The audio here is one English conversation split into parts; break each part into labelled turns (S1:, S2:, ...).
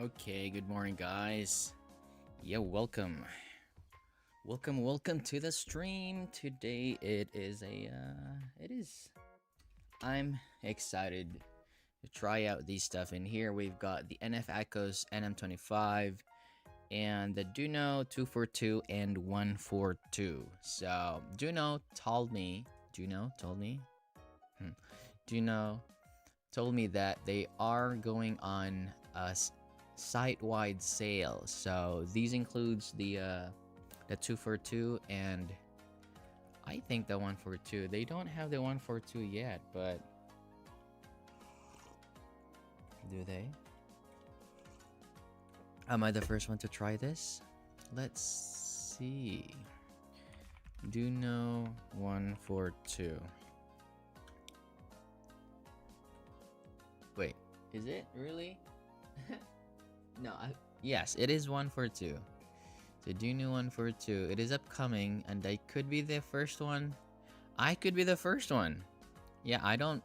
S1: Okay, good morning, guys. Yeah, welcome. Welcome to the stream. Today I'm excited to try out these stuff. In here, we've got the NF Acous NM25 and the Dunu 242 and 142. So, Juno told me, Juno told me that they are going on a site-wide sale. So these includes the 242 and I think the 142. They don't have the 142 yet, but do they? Am I the first one to try this? Let's see. Dunu 142. Wait, is it really? No, yes, it is 142. So Dunu 142. It is upcoming, and I could be the first one. I could be the first one. Yeah, I don't.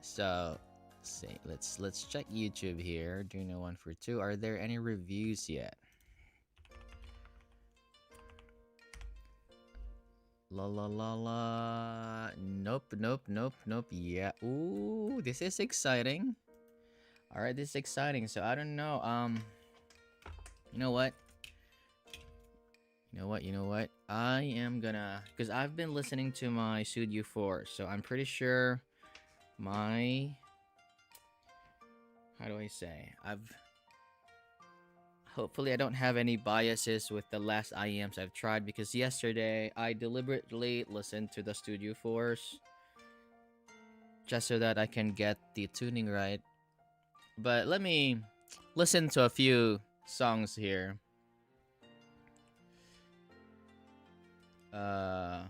S1: So, say let's check YouTube here. Dunu 142. Are there any reviews yet? La la la la. Nope. Yeah. Ooh, this is exciting. All right, this is exciting. So I don't know. You know what? You know what? I am gonna, because I've been listening to my Studio 4, so I'm pretty sure my, how do I say? Hopefully I don't have any biases with the last IEMs I've tried, because yesterday I deliberately listened to the Studio 4s just so that I can get the tuning right. But let me listen to a few songs here. What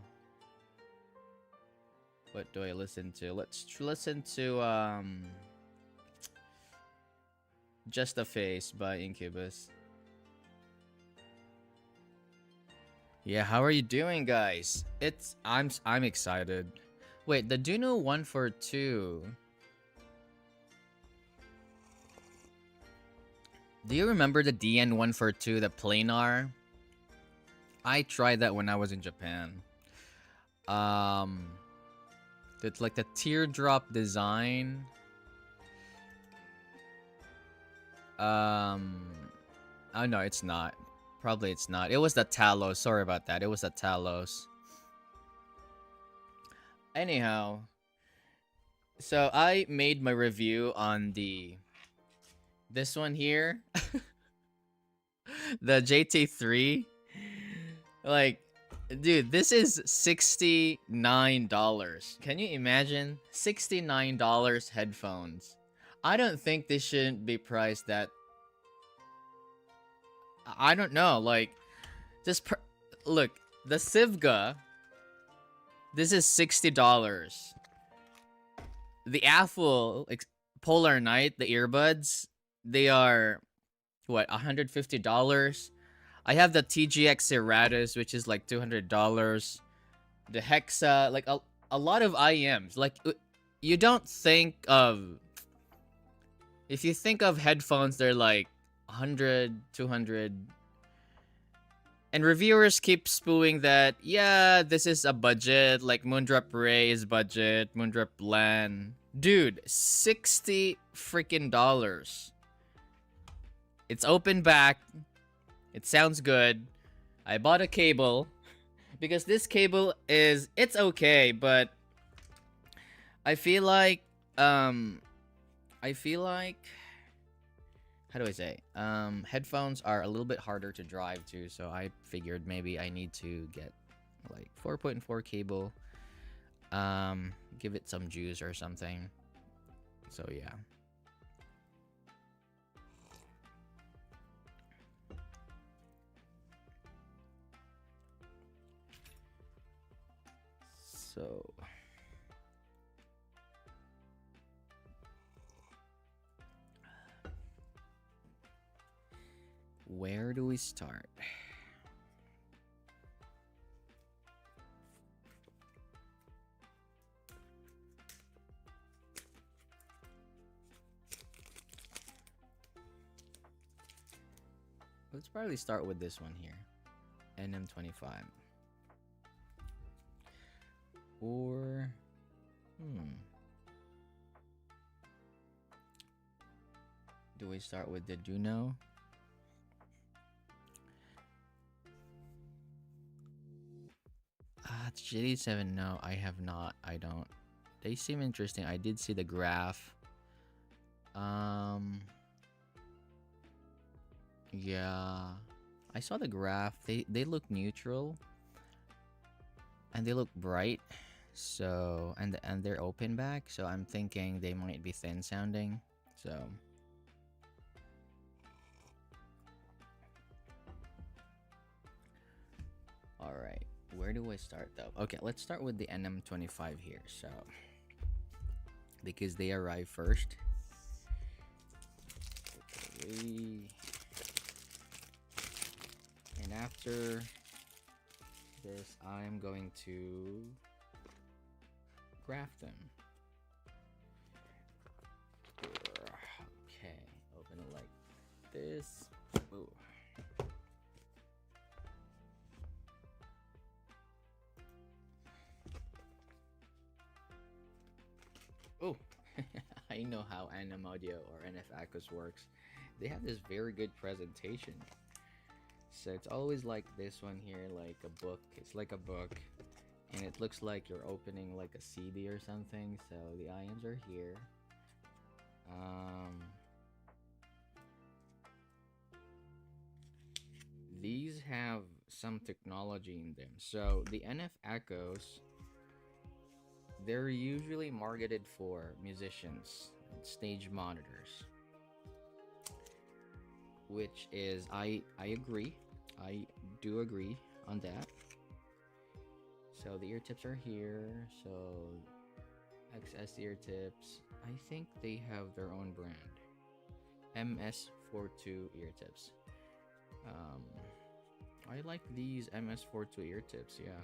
S1: do I listen to? Let's listen to Just a Face by Incubus. Yeah, how are you doing, guys? I'm excited. Wait, the Dunu 142. Do you remember the DN 142, the planar? I tried that when I was in Japan. It's like the teardrop design. Oh no, it's not. Probably it's not. It was the Talos. Sorry about that. It was the Talos. Anyhow, so I made my review on this one here. The JT3. Like, dude, this is $69. Can you imagine? $69 headphones. I don't think this shouldn't be priced that. I don't know. Like, look, the Sivga. This is $60. The Apple Polar Night, the earbuds, they are what, $150. I have the TGX Ceratus, which is like $200. The Hexa, like a lot of IEMs. Like, you don't think of, if you think of headphones, they're like 100, 200. And reviewers keep spewing that, yeah, this is a budget, like Moondrop Ray is budget, Moondrop LAN. Dude, $60 freaking dollars. It's open back. It sounds good. I bought a cable because this cable it's okay, but I feel like how do I say? Headphones are a little bit harder to drive to, so I figured maybe I need to get like 4.4 cable. Give it some juice or something. So yeah. So where do we start? let's probably start with this one here, NM25. Or, do we start with the Dunu? GD7, no, I have not. I don't. They seem interesting. I did see the graph. Yeah. I saw the graph. They look neutral. And they look bright. So, and they're open back, so I'm thinking they might be thin sounding. So, all right. Where do I start though? Okay, let's start with the NM25 here. So, because they arrive first. Okay. And after this, I'm going to graph them. Okay, open it like this. Ooh. Oh, I know how NM Audio or NF Acous works. They have this very good presentation. So it's always like this one here, like a book. It's like a book, and it looks like you're opening like a CD or something. So the IMs are here. These have some technology in them. So the NF Acous, they're usually marketed for musicians and stage monitors, which is I agree. I do agree on that. So the ear tips are here. So XS ear tips, I think they have their own brand. MS42 ear tips. I like these MS42 ear tips, yeah.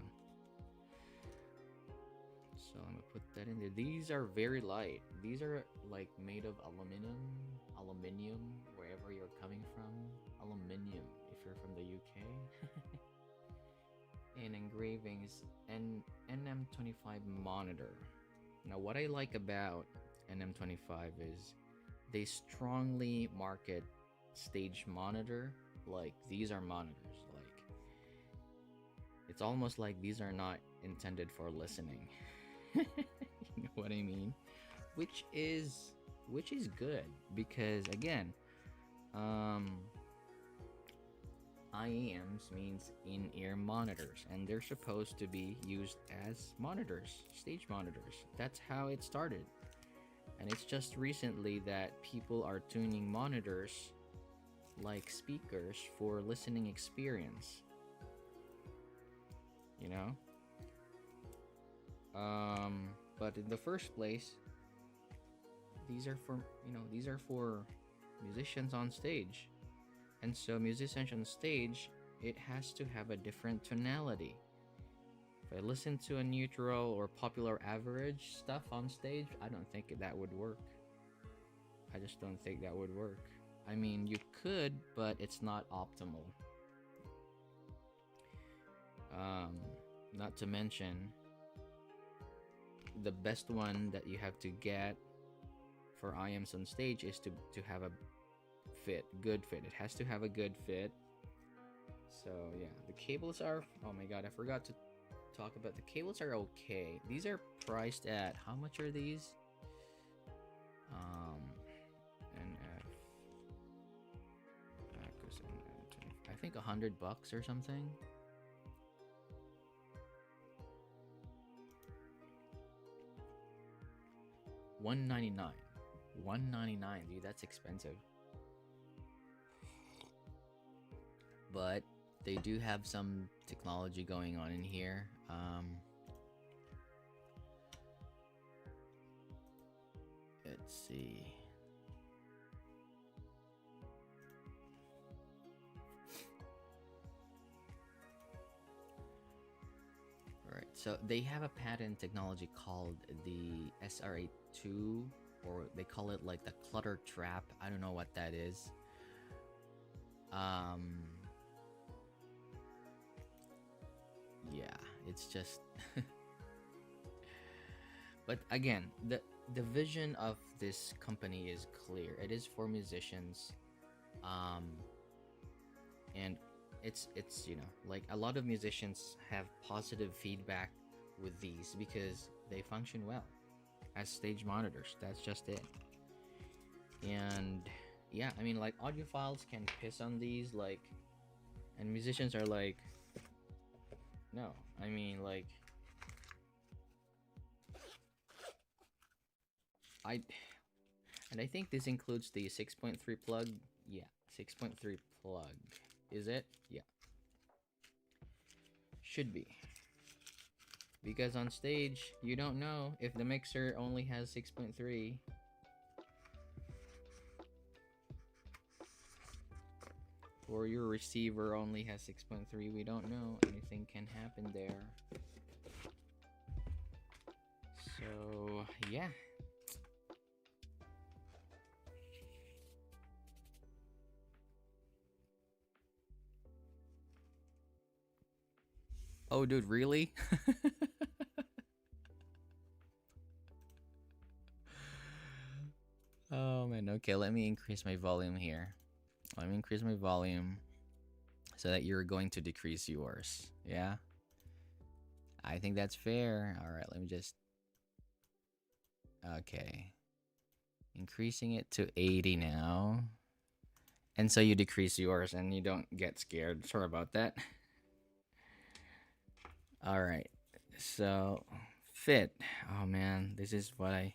S1: So I'm gonna put that in there. These are very light. These are like made of aluminium, wherever you're coming from. Aluminium, if you're from the UK. And engravings and NM25 monitor. Now, what I like about NM25 is they strongly market stage monitor. Like, these are monitors. Like, it's almost like these are not intended for listening. You know what I mean? Which is good, because again, IEMs means in-ear monitors, and they're supposed to be used as monitors, stage monitors. That's how it started. And it's just recently that people are tuning monitors like speakers for listening experience. You know? But in the first place, these are for, these are for musicians on stage. And so musicians on stage, it has to have a different tonality. If I listen to a neutral or popular average stuff on stage, I don't think that would work. I just don't think that would work. I mean, you could, but it's not optimal. Not to mention, the best one that you have to get for IMs on stage is to have a good fit. It has to have a good fit. So yeah, the cables are, oh my god, I forgot to talk about the cables. Are okay. These are priced at, how much are these? NF Acous NM25, I think $100 or something. $199. $199, dude, that's expensive. But they do have some technology going on in here. Let's see. All right, so they have a patent technology called the SRA2, or they call it like the clutter trap. I don't know what that is. Um, yeah, it's just. But again, the vision of this company is clear. It is for musicians, um, and it's like a lot of musicians have positive feedback with these because they function well as stage monitors. That's just it. And yeah, I mean, like audiophiles can piss on these, like, and musicians are like, no. I mean, like, I and I think this includes the 6.3 plug. Yeah, 6.3 plug. Is it? Yeah. Should be. Because on stage, you don't know if the mixer only has 6.3 or your receiver only has 6.3. We don't know. Anything can happen there. So, yeah. Oh, dude, really? Oh, man. Okay, let me increase my volume here. Let me increase my volume so that you're going to decrease yours. Yeah? I think that's fair. All right, let me just... Okay. Increasing it to 80 now. And so you decrease yours and you don't get scared. Sorry about that. All right. So, fit. Oh man, this is what I...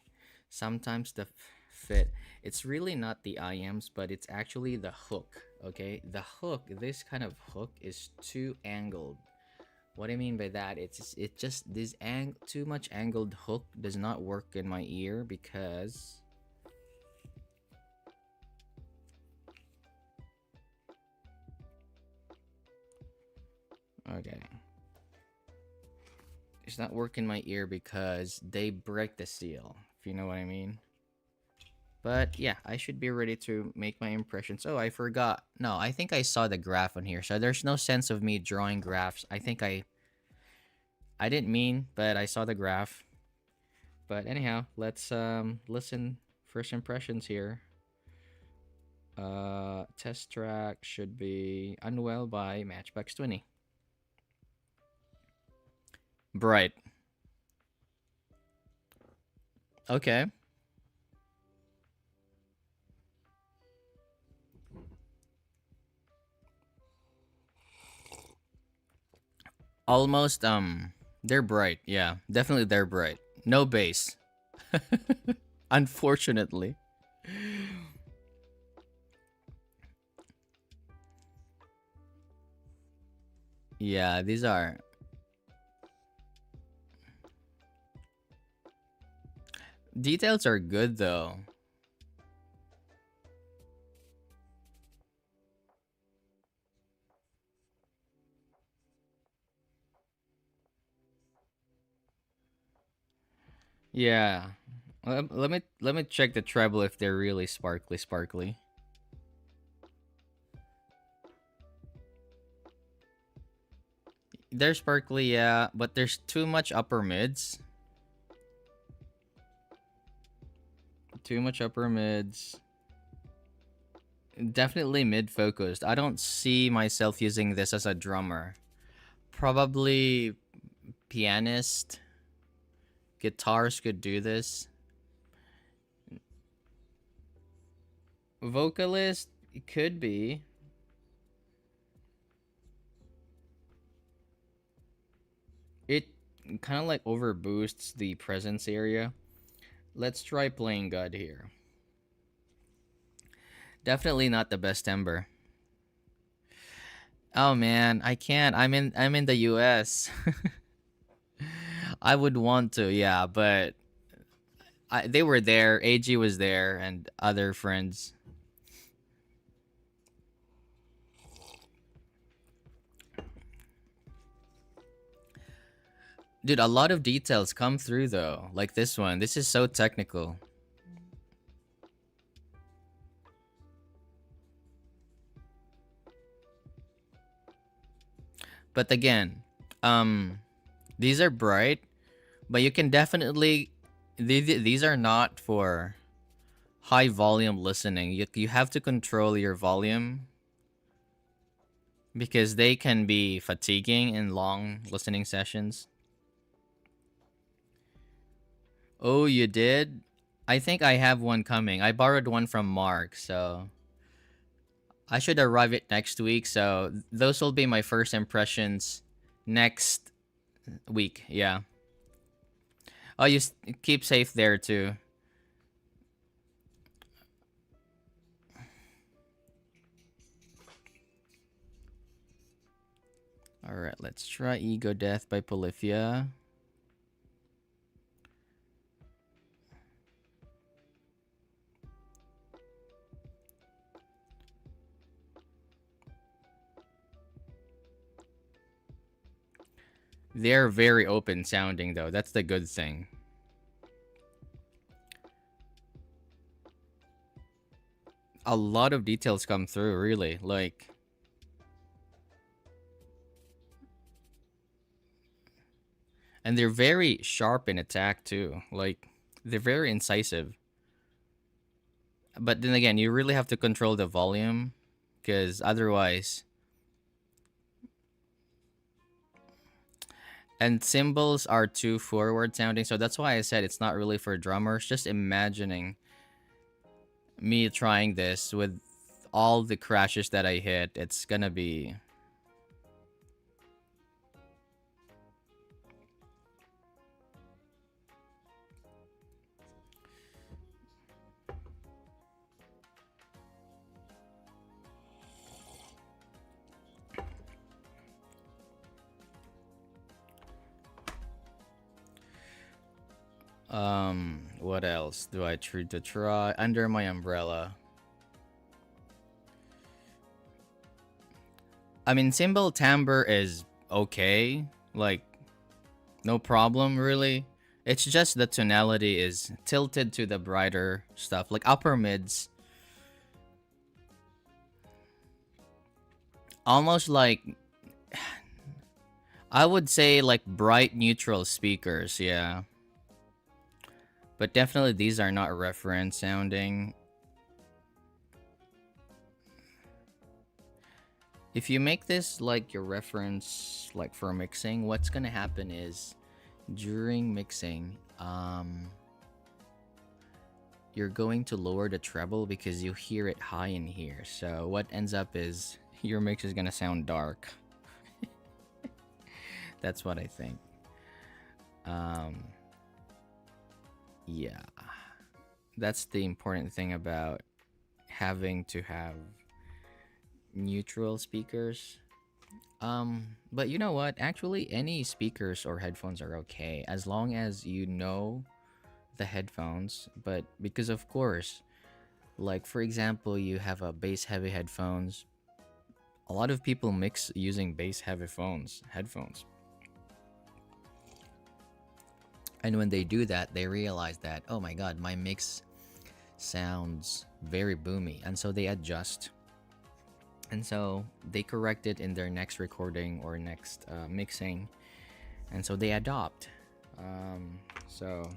S1: Sometimes the fit, it's really not the IMs, but it's actually the hook, okay? The hook, this kind of hook is too angled. What I mean by that, it's just this too much angled hook does not work in my ear because... Okay. It's not working my ear because they break the seal, if you know what I mean. But yeah, I should be ready to make my impressions. Oh, I forgot. No, I think I saw the graph on here. So there's no sense of me drawing graphs. I think I didn't mean, but I saw the graph. But anyhow, let's listen first impressions here. Test track should be Unwell by Matchbox 20. Bright. Okay. Almost they're bright. Yeah, definitely they're bright. No bass. Unfortunately. Yeah, these are... Details are good though. Yeah. Let me check the treble if they're really sparkly. They're sparkly, yeah, but there's too much upper mids. Too much upper mids. Definitely mid focused. I don't see myself using this as a drummer. Probably pianist. Guitars could do this. Vocalist could be. It kind of like over boosts the presence area. Let's try playing God here. Definitely not the best timbre. Oh man, I can't. I'm in the US. I would want to, yeah, but they were there. AG was there and other friends. Dude, a lot of details come through though. Like this one. This is so technical. But again, these are bright, but you can definitely these are not for high volume listening. You have to control your volume because they can be fatiguing in long listening sessions. Oh, you did? I think I have one coming. I borrowed one from Mark, so I should arrive it next week. So those will be my first impressions next week. Yeah. Oh, keep safe there too. All right, let's try Ego Death by Polyphia. They're very open sounding though. That's the good thing. A lot of details come through, really. Like, and they're very sharp in attack too. Like, they're very incisive. But then again, you really have to control the volume because otherwise. And cymbals are too forward sounding, so that's why I said it's not really for drummers. Just imagining me trying this with all the crashes that I hit, it's gonna be. What else do I try to try? Under My Umbrella. I mean, cymbal timbre is okay. Like, no problem, really. It's just the tonality is tilted to the brighter stuff, like upper mids. Almost like, I would say like bright neutral speakers, yeah. But definitely these are not reference sounding. If you make this like your reference like for mixing, what's gonna happen is during mixing, you're going to lower the treble because you hear it high in here. So what ends up is your mix is gonna sound dark. That's what I think. Yeah. That's the important thing about having to have neutral speakers. But you know what? Actually, any speakers or headphones are okay as long as you know the headphones. But because of course, like for example, you have a bass heavy headphones. A lot of people mix using bass heavy headphones. And when they do that, they realize that, oh my god, my mix sounds very boomy. And so they adjust. And so they correct it in their next recording or next mixing. And so they adopt. So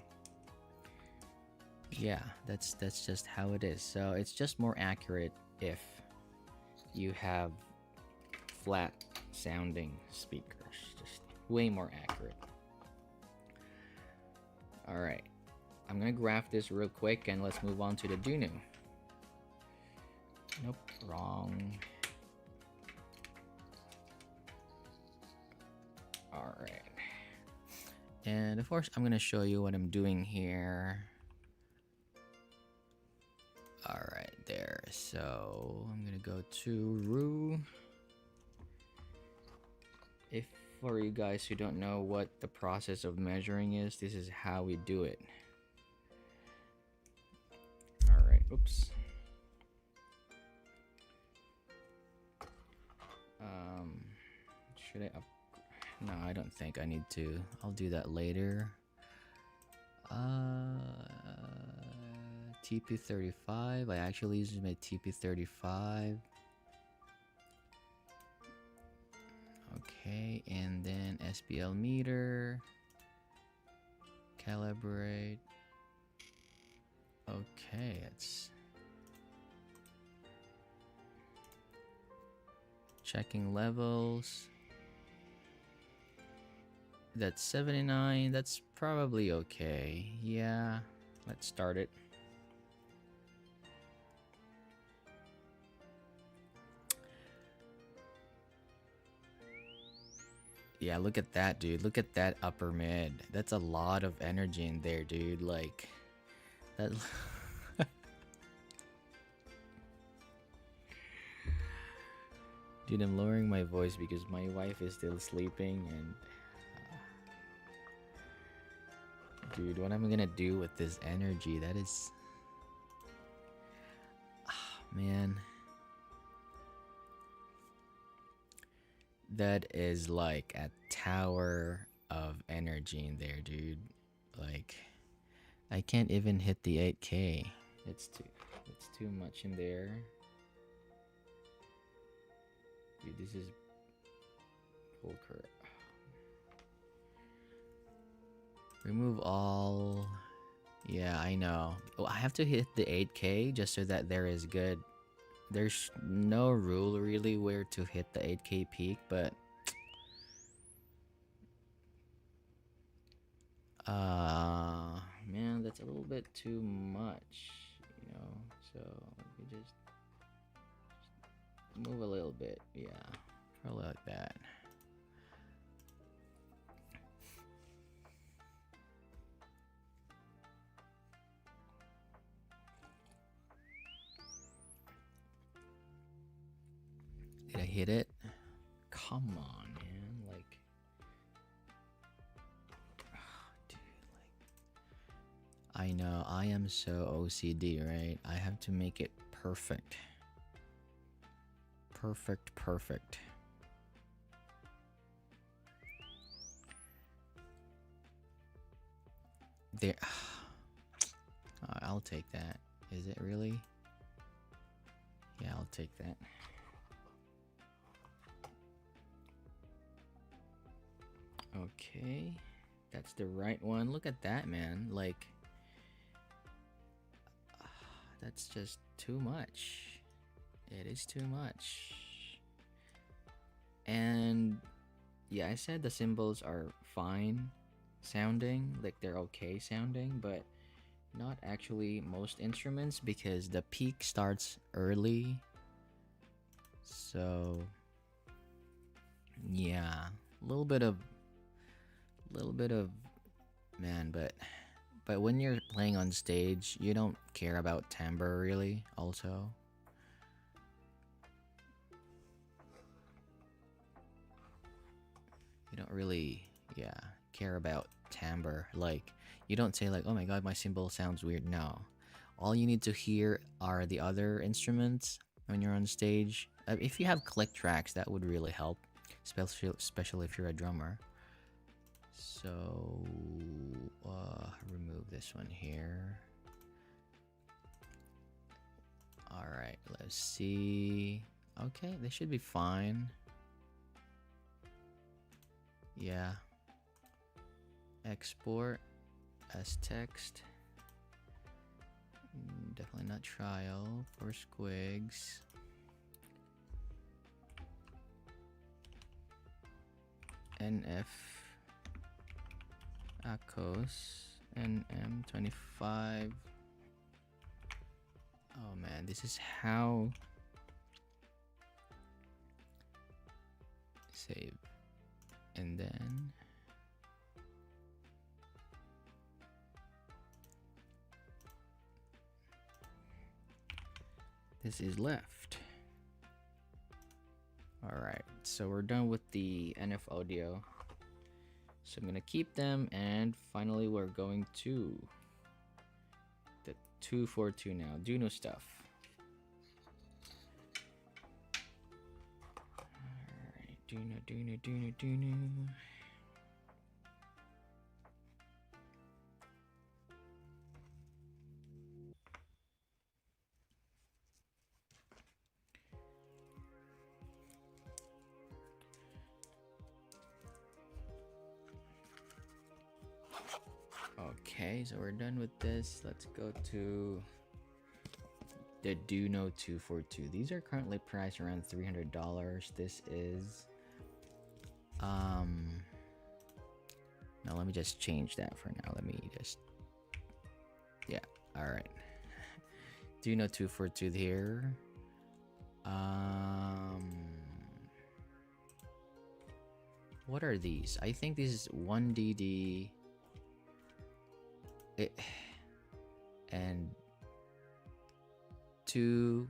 S1: yeah, that's just how it is. So it's just more accurate if you have flat sounding speakers. Just way more accurate. All right, I'm gonna graph this real quick and let's move on to the Dunu. Nope, wrong. All right, and of course I'm gonna show you what I'm doing here. All right, there. So I'm gonna go to Rue. If for you guys who don't know what the process of measuring is, this is how we do it. All right. Oops. Should I up? No, I don't think I need to. I'll do that later. TP35. I actually use my TP35. Okay, and then SPL meter. Calibrate. Okay, it's checking levels. That's 79. That's probably okay. Yeah, let's start it. Yeah, look at that, dude. Look at that upper mid. That's a lot of energy in there, dude. Like, that. Dude, I'm lowering my voice because my wife is still sleeping and... Dude, what am I gonna do with this energy? That is... man. That is like a tower of energy in there, dude. Like, I can't even hit the 8K. It's too much in there. Dude, this is poker. Remove all. Yeah, I know. Oh, I have to hit the 8K just so that there is good. There's no rule really where to hit the 8K peak, but man, that's a little bit too much, you know. So we just move a little bit. Yeah, probably like that. Did I hit it? Come on, man. Like, dude, like, I know I am so OCD, right? I have to make it perfect. Perfect. There. I'll take that. Is it really? Yeah, I'll take that. Okay. That's the right one. Look at that, man. Like, that's just too much. It is too much. And yeah, I said the cymbals are fine sounding, like they're okay sounding, but not actually most instruments because the peak starts early. So yeah, a little bit of man, but when you're playing on stage, you don't care about timbre really also. You don't really, yeah, care about timbre. Like, you don't say like, oh my god, my cymbal sounds weird. No. All you need to hear are the other instruments when you're on stage. If you have click tracks, that would really help, especially if you're a drummer. So, remove this one here. Alright, let's see. Okay, they should be fine. Yeah. Export as text. Definitely not trial for squigs. NF Acous NM25. Oh man, this is how. Save. And then this is left. Alright, so we're done with the NF audio. So I'm gonna keep them, and finally we're going to the 242 now. Dunu stuff. Alright, Dunu. Okay, so we're done with this. Let's go to the Dunu 242. These are currently priced around $300. This is now let me just change that for now. Let me just, yeah, all right. Dunu 242 here. What are these? I think this is 1DD and 2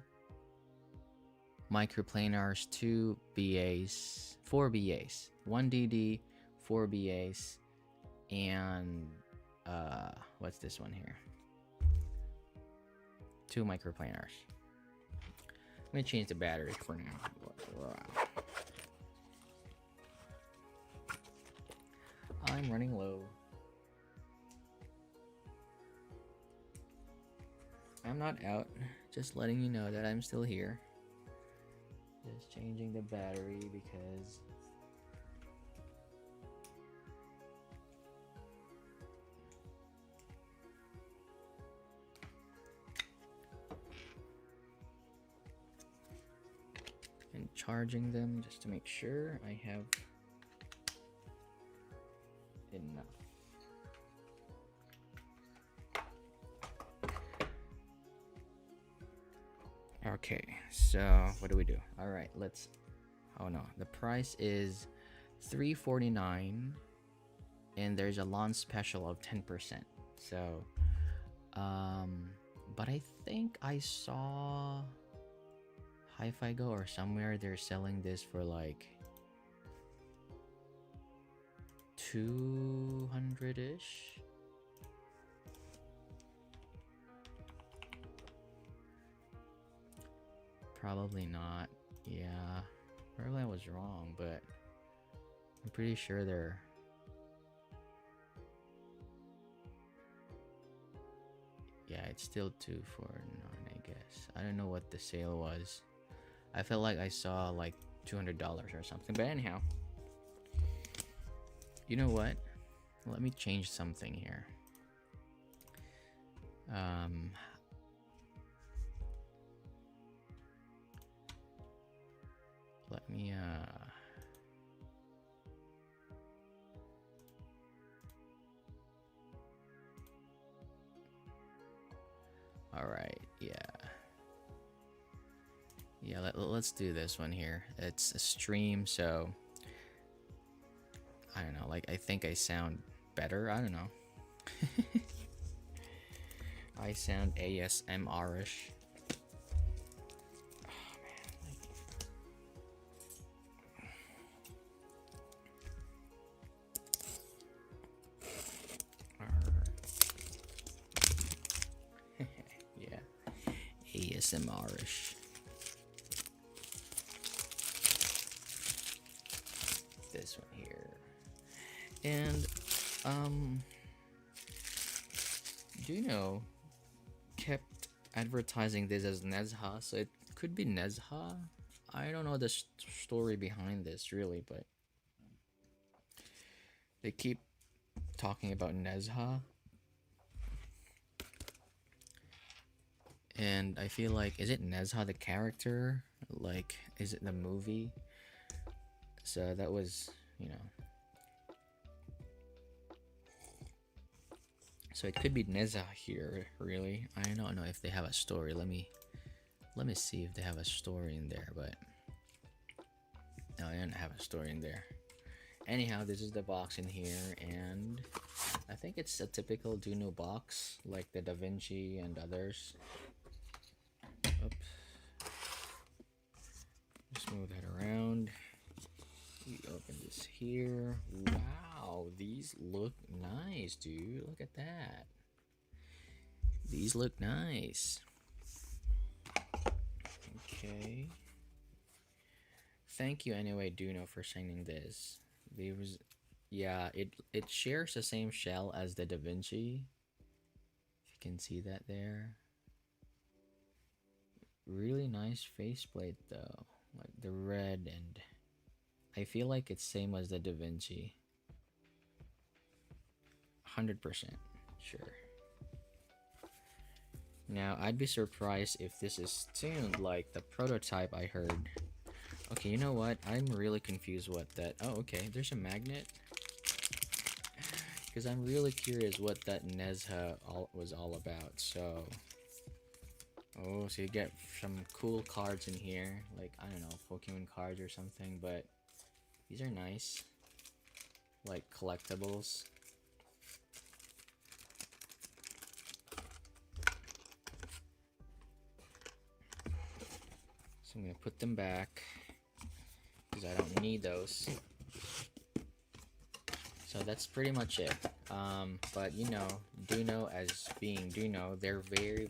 S1: microplanars, 2 BAs, 4 BAs, 1DD, 4 BAs, and what's this one here? 2 microplanars. Let me change the batteries for now. I'm running low. I'm not out, just letting you know that I'm still here. Just changing the battery because and charging them just to make sure I have enough. Okay, so what do we do? All right, let's, oh no, the price is $349 and there's a launch special of 10%. So but I think I saw Hi-Fi Go or somewhere they're selling this for like 200-ish. Probably not. Yeah, probably I was wrong, but I'm pretty sure they're, yeah, it's still 249, I guess. I don't know what the sale was. I felt like I saw like $200 or something, but anyhow, you know what? Let me change something here. Let me all right, yeah, let's do this one here. It's a stream, so I don't know, like I think I sound better. I don't know. I sound ASMR-ish. ASMR-ish. This one here. And Dunu kept advertising this as Nezha, so it could be Nezha. I don't know the story behind this really, but they keep talking about Nezha. And I feel like, is it Nezha the character? Like, is it the movie? So that was, you know. So it could be Nezha here, really. I don't know if they have a story. Let me see if they have a story in there, but no, they don't have a story in there. Anyhow, this is the box in here, and I think it's a typical Dunu box, like the Da Vinci and others. Oops. Just move that around. We open this here. Wow, these look nice, dude. Look at that. These look nice. Okay. Thank you anyway, Dunu, for sending this. Yeah, it shares the same shell as the Da Vinci. If you can see that there. Really nice faceplate though, like the red, and I feel like it's same as the Da Vinci. 100%. Sure. Now, I'd be surprised if this is tuned like the prototype I heard. Okay, you know what? I'm really confused what that... Oh, okay, there's a magnet. Because I'm really curious what that Nezha was all about, so... Oh, so you get some cool cards in here, like, I don't know, Pokemon cards or something, but these are nice. Like, collectibles. So I'm gonna put them back, because I don't need those. So that's pretty much it. But you know, Dunu as being Dunu, they're very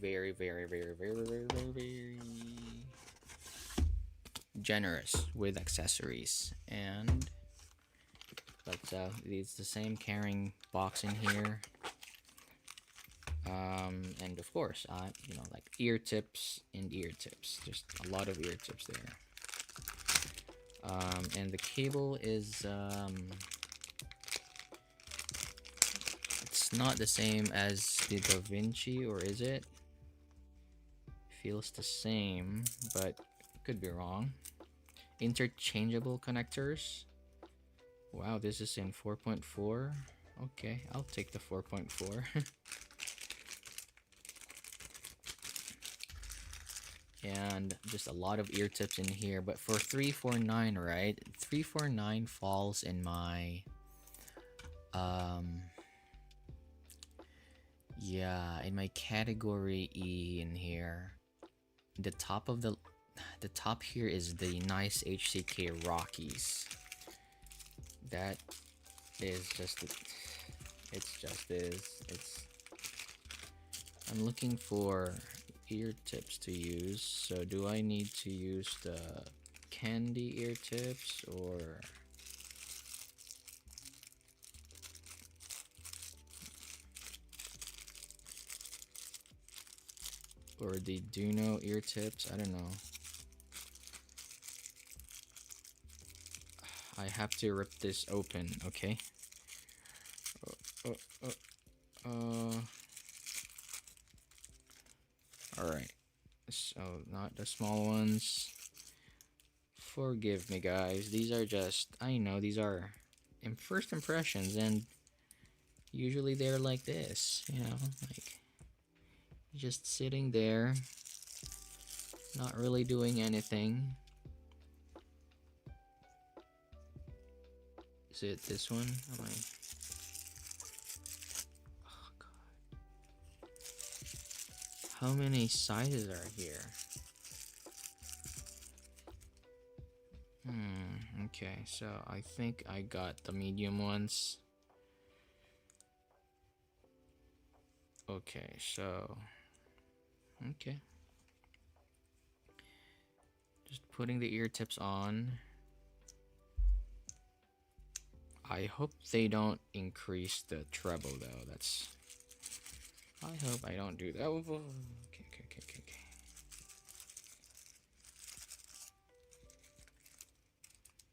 S1: generous with accessories. And but it's the same carrying box in here. And of course, you know, like ear tips and ear tips. Just a lot of ear tips there. And the cable is it's not the same as the Da Vinci, or is it? Feels the same, but could be wrong. Interchangeable connectors. Wow, this is in 4.4. Okay, I'll take the 4.4. And just a lot of ear tips in here, but for 349, right? 349 falls in my yeah, in my category E in here. The top of the top here is the nice HCK Rockies. That is just I'm looking for ear tips to use. So do I need to use the candy ear tips or the Dunu ear tips? I don't know. I have to rip this open, okay? Alright. So, not the small ones. Forgive me, guys. These are just... I know, these are first impressions, and usually they're like this, you know? Like, just sitting there, not really doing anything. Is it this one? Am I... Oh, God. How many sizes are here? Okay, so I think I got the medium ones. Okay, so... Okay. Just putting the ear tips on. I hope they don't increase the treble though. That's... I hope I don't do that. Oh, okay.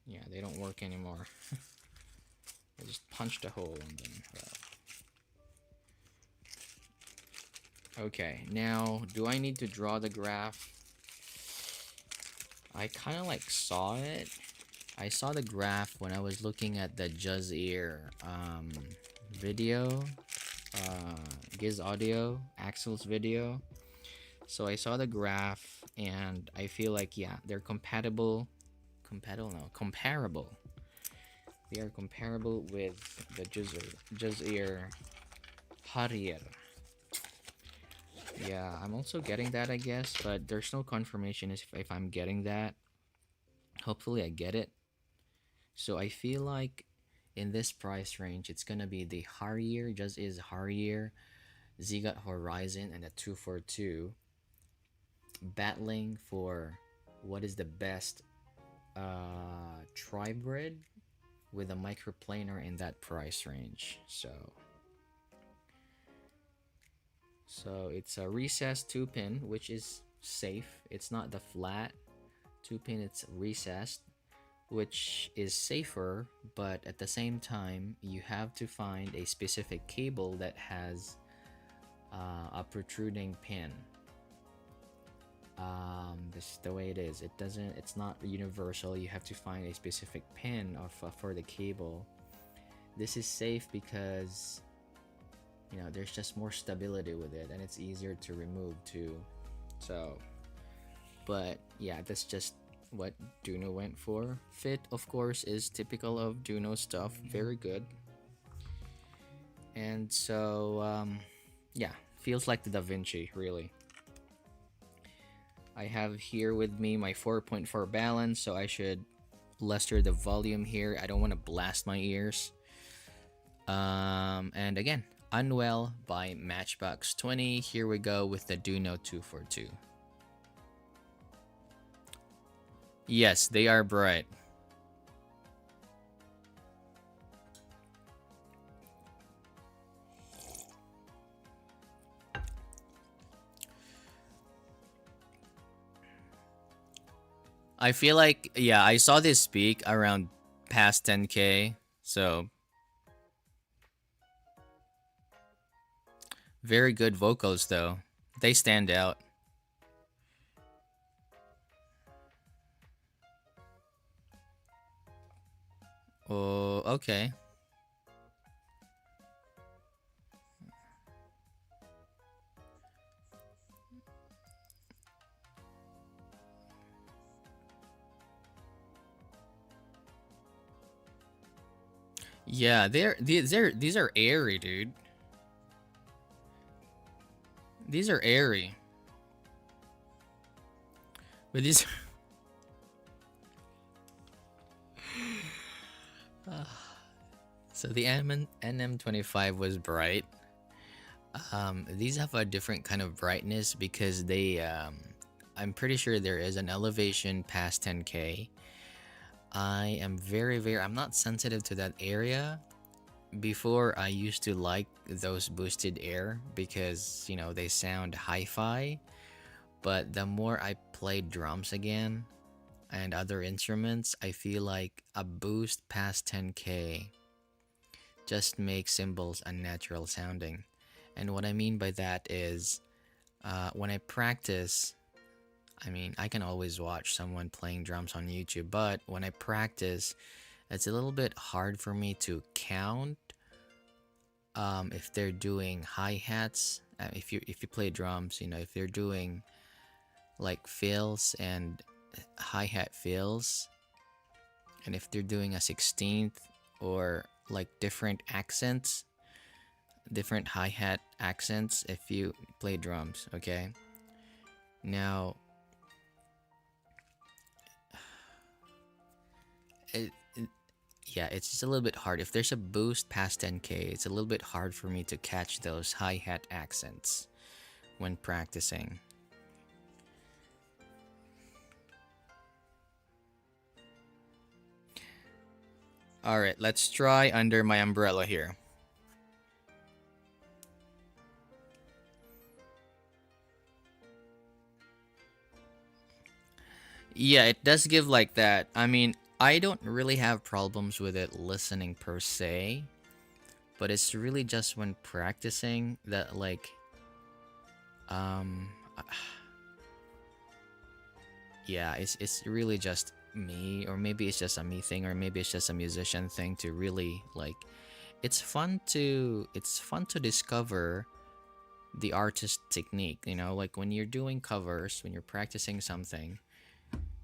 S1: Yeah, they don't work anymore. I just punched a hole in them. Okay, now, do I need to draw the graph? I kind of like saw it. I saw the graph when I was looking at the Juzz Ear video, Giz Audio, Axel's video. So I saw the graph and I feel like, yeah, they're comparable. They are comparable with the Juzz Ear Harrier. Yeah, I'm also getting that, I guess, but there's no confirmation if I'm getting that. Hopefully I get it. So I feel like in this price range, it's gonna be the Harrier, Just Is Harrier, Zigot Horizon, and the 242 battling for what is the best tribrid with a microplaner in that price range. So it's a recessed 2-pin, which is safe. It's not the flat 2-pin, it's recessed, which is safer, but at the same time, you have to find a specific cable that has a protruding pin. This is the way it is. It's not universal. You have to find a specific pin for the cable. This is safe because there's just more stability with it, and it's easier to remove too. So, but yeah, that's just what Dunu went for. Fit, of course, is typical of Dunu stuff. Very good. And so, yeah, feels like the Da Vinci, really. I have here with me my 4.4 balance, so I should luster the volume here. I don't want to blast my ears. And again, Unwell by Matchbox 20. Here we go with the Dunu 242. Yes, they are bright. I feel like, yeah, I saw this peak around past 10K, so very good vocals though. They stand out. Oh, okay. Yeah, these are airy, dude. These are airy. But these So the NM25 was bright. These have a different kind of brightness because I'm pretty sure there is an elevation past 10K. I am I'm not sensitive to that area. Before, I used to like those boosted air because, they sound hi-fi. But the more I play drums again and other instruments, I feel like a boost past 10K just makes cymbals unnatural sounding. And what I mean by that is, when I practice, I can always watch someone playing drums on YouTube, but when I practice, it's a little bit hard for me to count if they're doing hi-hats. If you play drums, if they're doing like fills and hi-hat fills, and if they're doing a 16th or like different accents, different hi-hat accents if you play drums, okay? Now, yeah, it's just a little bit hard. If there's a boost past 10K, it's a little bit hard for me to catch those hi-hat accents when practicing. Alright, let's try Under My Umbrella here. Yeah, it does give like that. I don't really have problems with it listening per se, but it's really just when practicing that, like, yeah, it's really just me, or maybe it's just a me thing, or maybe it's just a musician thing to really like. It's fun to discover the artist technique. Like when you're doing covers, when you're practicing something,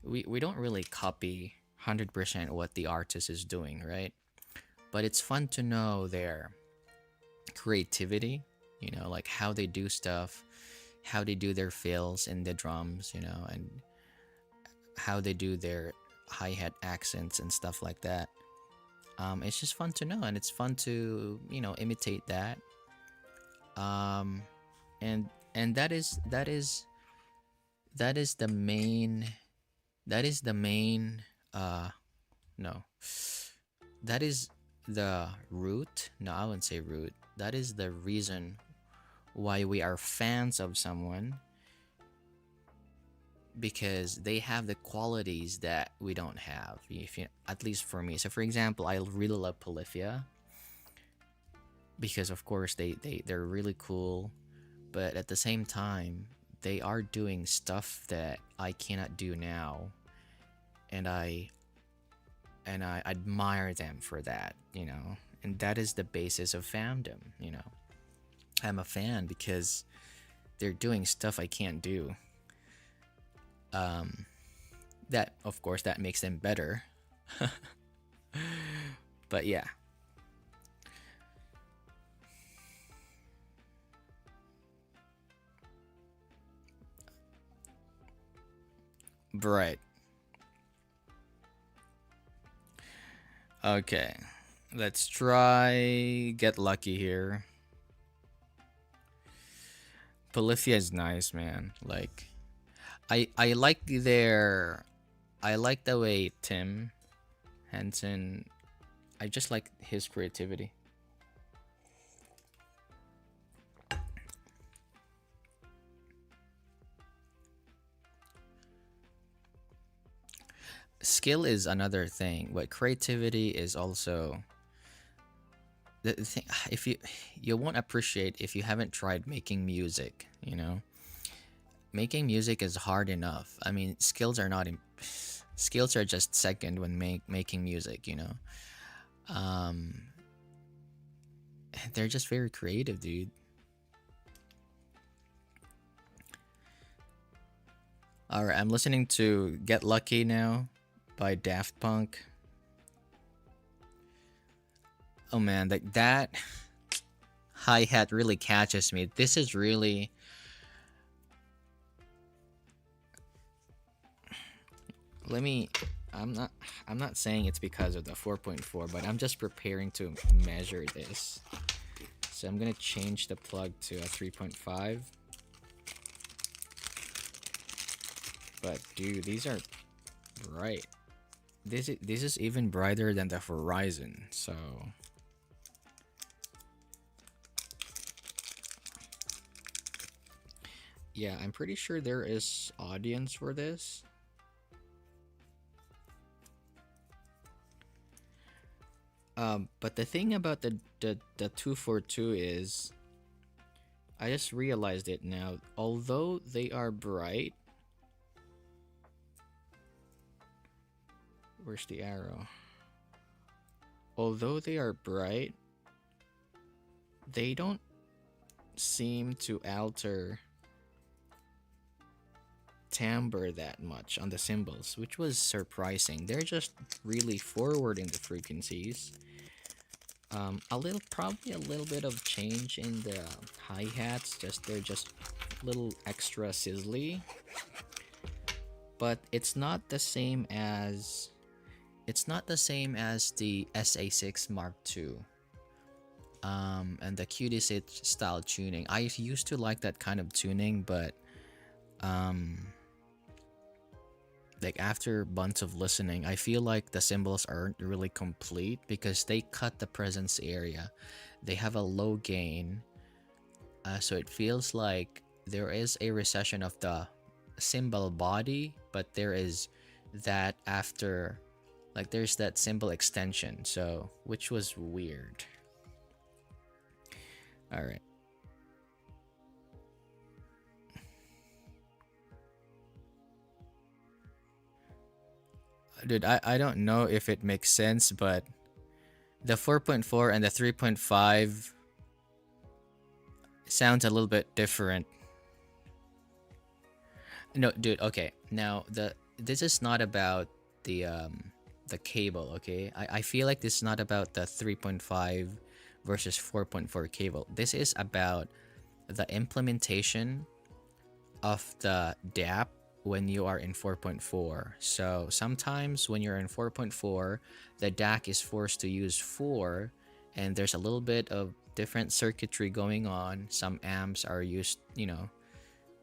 S1: we don't really copy 100% what the artist is doing, right? But it's fun to know their creativity, like how they do stuff, how they do their fills in the drums, and how they do their hi-hat accents and stuff like that. It's just fun to know, and it's fun to imitate that. And that is the main no that is the root. No, I wouldn't say root. That is the reason why we are fans of someone, because they have the qualities that we don't have, at least for me. So for example, I really love Polyphia because of course they're really cool but at the same time, they are doing stuff that I cannot do now, and I admire them for that, you know. And that is the basis of fandom, you know. I'm a fan because they're doing stuff I can't do. Um, that of course that makes them better. But yeah, right. Okay, let's try get lucky here. Polyphia is nice, man. Like I like their I like the way Tim Henson. I just like his creativity. Skill is another thing, but creativity is also the thing. If you won't appreciate if you haven't tried making music, you know. Making music is hard enough. I mean, skills are not skills are just second when making music, you know. Um they're just very creative, dude. All right, I'm listening to Get Lucky now by Daft Punk. Oh man, that hi-hat really catches me. This is really let me I'm not saying it's because of the 4.4, but I'm just preparing to measure this. So I'm going to change the plug to a 3.5. But dude, these are bright. This is even brighter than the Horizon. So yeah, I'm pretty sure there is audience for this. But the thing about the 242 is, I just realized it now. Although they are bright, where's the arrow? Although they are bright, they don't seem to alter timbre that much on the cymbals, which was surprising. They're just really forward in the frequencies. A little, probably a little bit of change in the hi-hats, just they're just a little extra sizzly, but it's not the same as the SA6 Mark II and the QD6 style tuning. I used to like that kind of tuning, but like after months of listening, I feel like the cymbals aren't really complete because they cut the presence area. They have a low gain, so it feels like there is a recession of the cymbal body, but there is that after, like there's that cymbal extension, so which was weird. All right. Dude, I don't know if it makes sense, but the 4.4 and the 3.5 sounds a little bit different. No, dude, okay. Now this is not about the cable, okay? I feel like this is not about the 3.5 versus 4.4 cable. This is about the implementation of the DAP when you are in 4.4. So sometimes when you're in 4.4, the DAC is forced to use 4, and there's a little bit of different circuitry going on. Some amps are used, you know,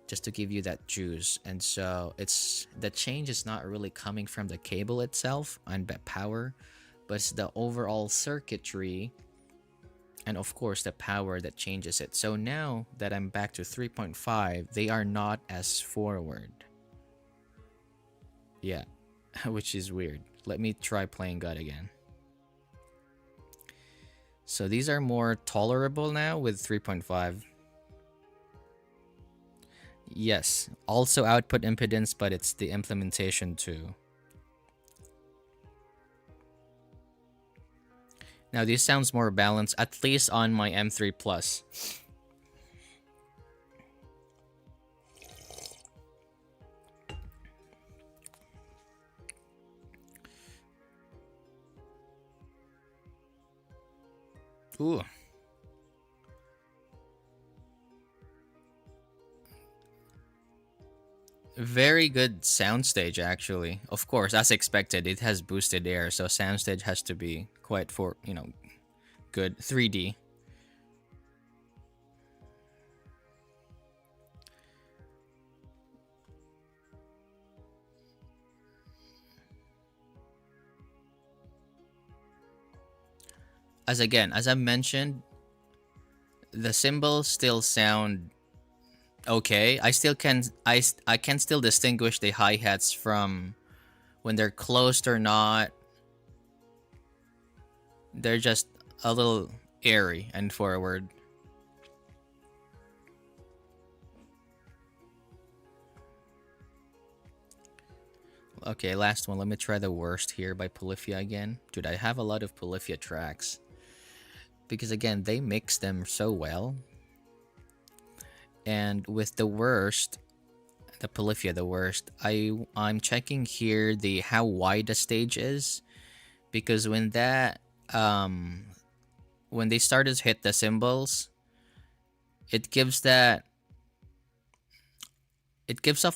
S1: just to give you that juice. And so it's the change is not really coming from the cable itself and the power, but it's the overall circuitry and of course the power that changes it. So now that I'm back to 3.5, they are not as forward. Yeah, which is weird. Let me try playing God again. So these are more tolerable now with 3.5. Yes, also output impedance, but it's the implementation too. Now this sounds more balanced, at least on my M3 Plus. Ooh. Very good soundstage, actually. Of course, as expected, it has boosted air, so soundstage has to be quite good 3D. As I mentioned, the cymbals still sound okay. I can still distinguish the hi-hats from when they're closed or not. They're just a little airy and forward. Okay, last one. Let me try the worst here by Polyphia again. Dude, I have a lot of Polyphia tracks. Because again, they mix them so well. And with the worst, the Polyphia, the worst, I'm checking here the how wide the stage is. Because when when they start to hit the cymbals, it gives off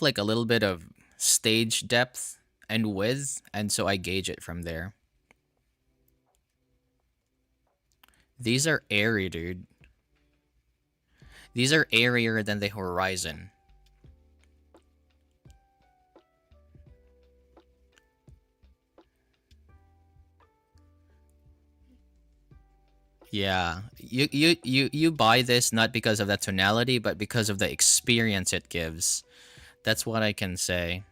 S1: like a little bit of stage depth and width, and so I gauge it from there. These are airy, dude. These are airier than the Horizon. Yeah, you buy this not because of that tonality, but because of the experience it gives. That's what I can say.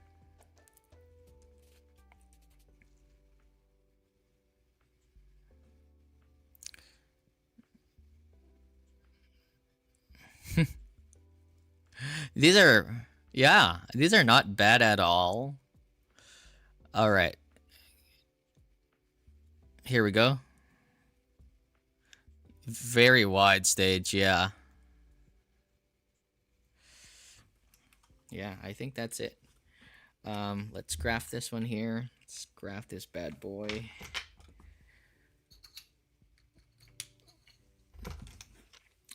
S1: These are, yeah, these are not bad at all. All right, here we go. Very wide stage, yeah. Yeah, I think that's it. Let's graph this one here. Let's graph this bad boy.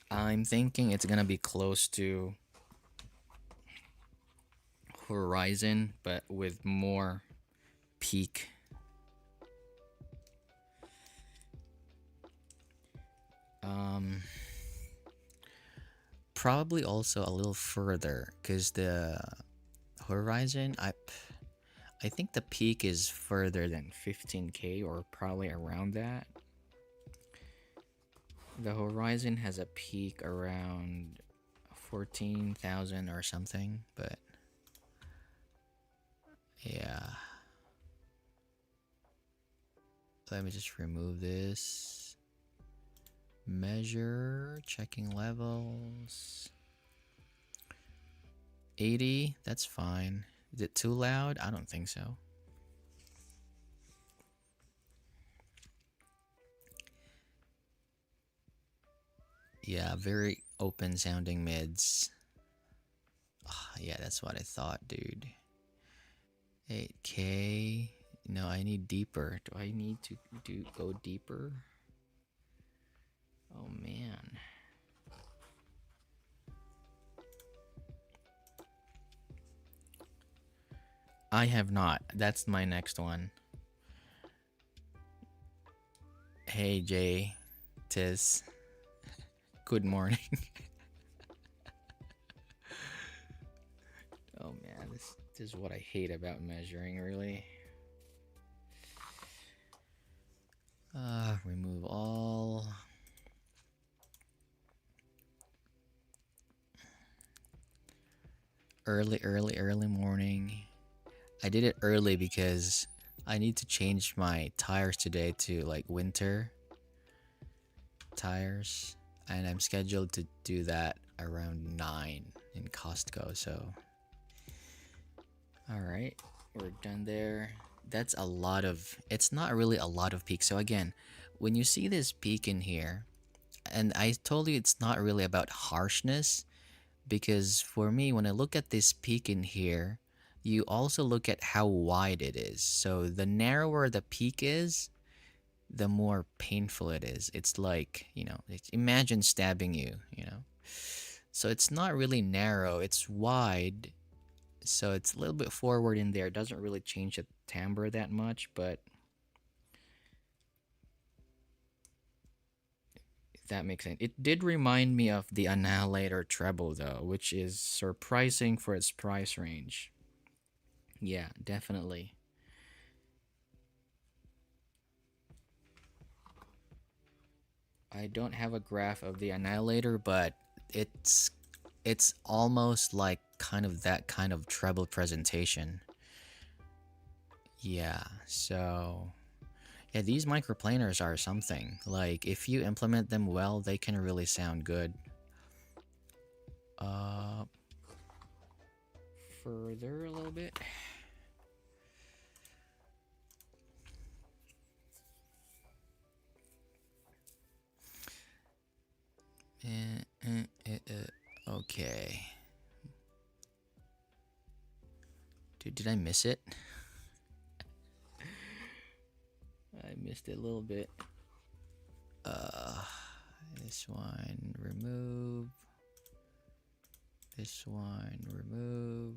S1: I'm thinking it's gonna be close to Horizon, but with more peak. Probably also a little further, because the Horizon, I think the peak is further than 15K, or probably around that. The Horizon has a peak around 14,000 or something, but yeah. Let me just remove this. Measure, checking levels. 80, that's fine. Is it too loud? I don't think so. Yeah, very open sounding mids. Oh, yeah, that's what I thought, dude. 8K. No, I need deeper. Do I need to go deeper? Oh man. I have not. That's my next one. Hey Jay, Tis. Good morning. Oh man, this is what I hate about measuring, really. Remove all. Early morning. I did it early because I need to change my tires today to like winter tires, and I'm scheduled to do that around 9. in Costco. So, all right, we're done there. That's a lot of. It's not really a lot of peak. So again, when you see this peak in here, and I told you it's not really about harshness, because for me, when I look at this peak in here, you also look at how wide it is. So the narrower the peak is, the more painful it is. It's like, imagine stabbing you. So it's not really narrow, it's wide. So it's a little bit forward in there. It doesn't really change the timbre that much, but if that makes sense. It did remind me of the Annihilator treble though, which is surprising for its price range. Yeah, definitely. I don't have a graph of the Annihilator, but it's almost like kind of that kind of treble presentation. Yeah, so yeah, these microplaners are something. Like if you implement them well, they can really sound good. Further a little bit. Okay. Dude, did I miss it? I missed it a little bit. This one remove. This one remove.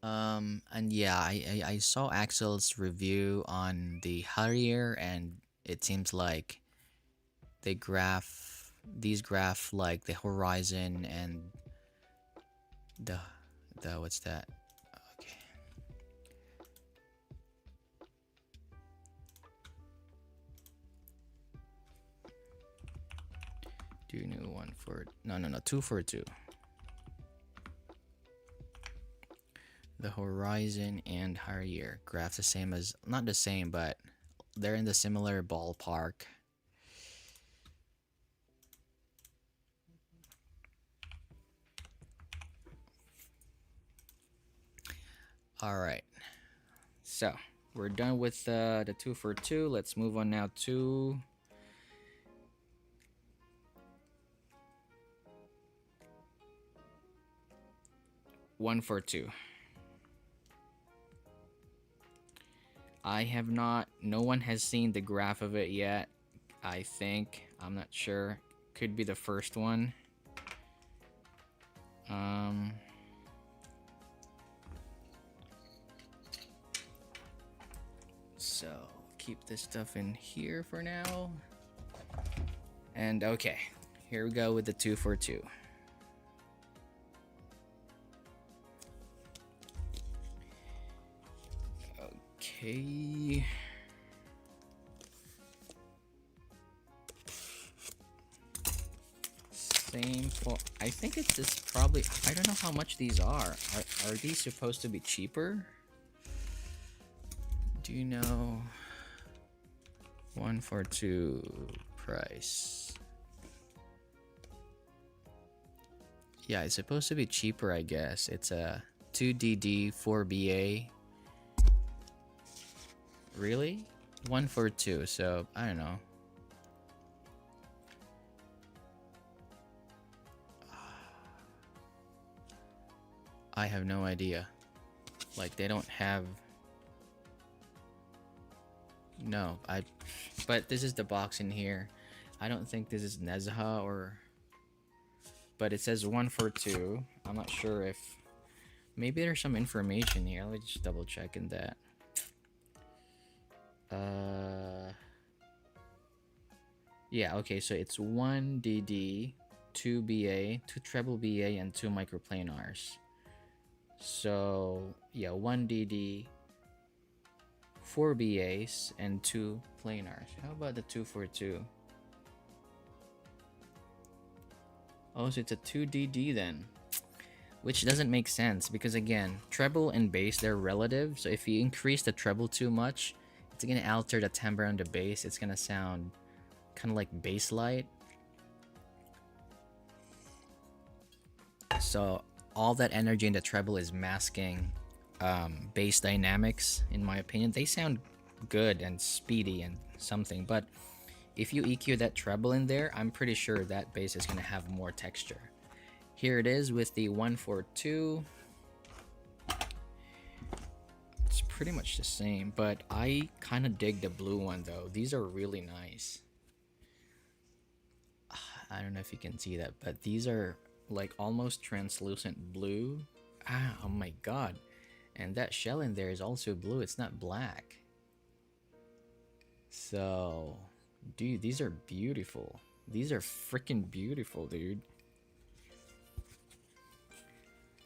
S1: And yeah, I saw Axel's review on the Harrier, and it seems like these graph like the horizon and the what's that? Okay. Dunu 242. The horizon and Harrier graph the same as, not the same, but they're in the similar ballpark. All right, so we're done with the 242. Let's move on now to one for two. I have not. No one has seen the graph of it yet. I think. I'm not sure. Could be the first one. So keep this stuff in here for now. And okay, here we go with the 242. Okay. Same for, I think it's just probably, I don't know how much these are. Are these supposed to be cheaper? Do you know? 142 price. Yeah, it's supposed to be cheaper, I guess. It's a 2DD 4BA. Really? 142, so I don't know. I have no idea. Like, they don't have... No, but this is the box in here. I don't think this is Nezha or... But it says 142. I'm not sure if... Maybe there's some information here. Let me just double check in that. Yeah, okay, so it's 1DD, 2BA, 2 treble BA, and 2 microplanars. So, yeah, 1DD, 4 BAs, and 2 planars. How about the 242? Oh, so it's a 2DD then. Which doesn't make sense because, again, treble and bass, they're relative. So if you increase the treble too much, it's going to alter the timbre on the bass. It's going to sound kind of like bass light. So all that energy in the treble is masking bass dynamics, in my opinion. They sound good and speedy and something, but if you EQ that treble in there, I'm pretty sure that bass is going to have more texture. Here it is with the 142. It's pretty much the same, but I kind of dig the blue one though. These are really nice. I don't know if you can see that, but these are like almost translucent blue. Oh my god. And that shell in there is also blue. It's not black. So, dude, these are beautiful. These are freaking beautiful, dude.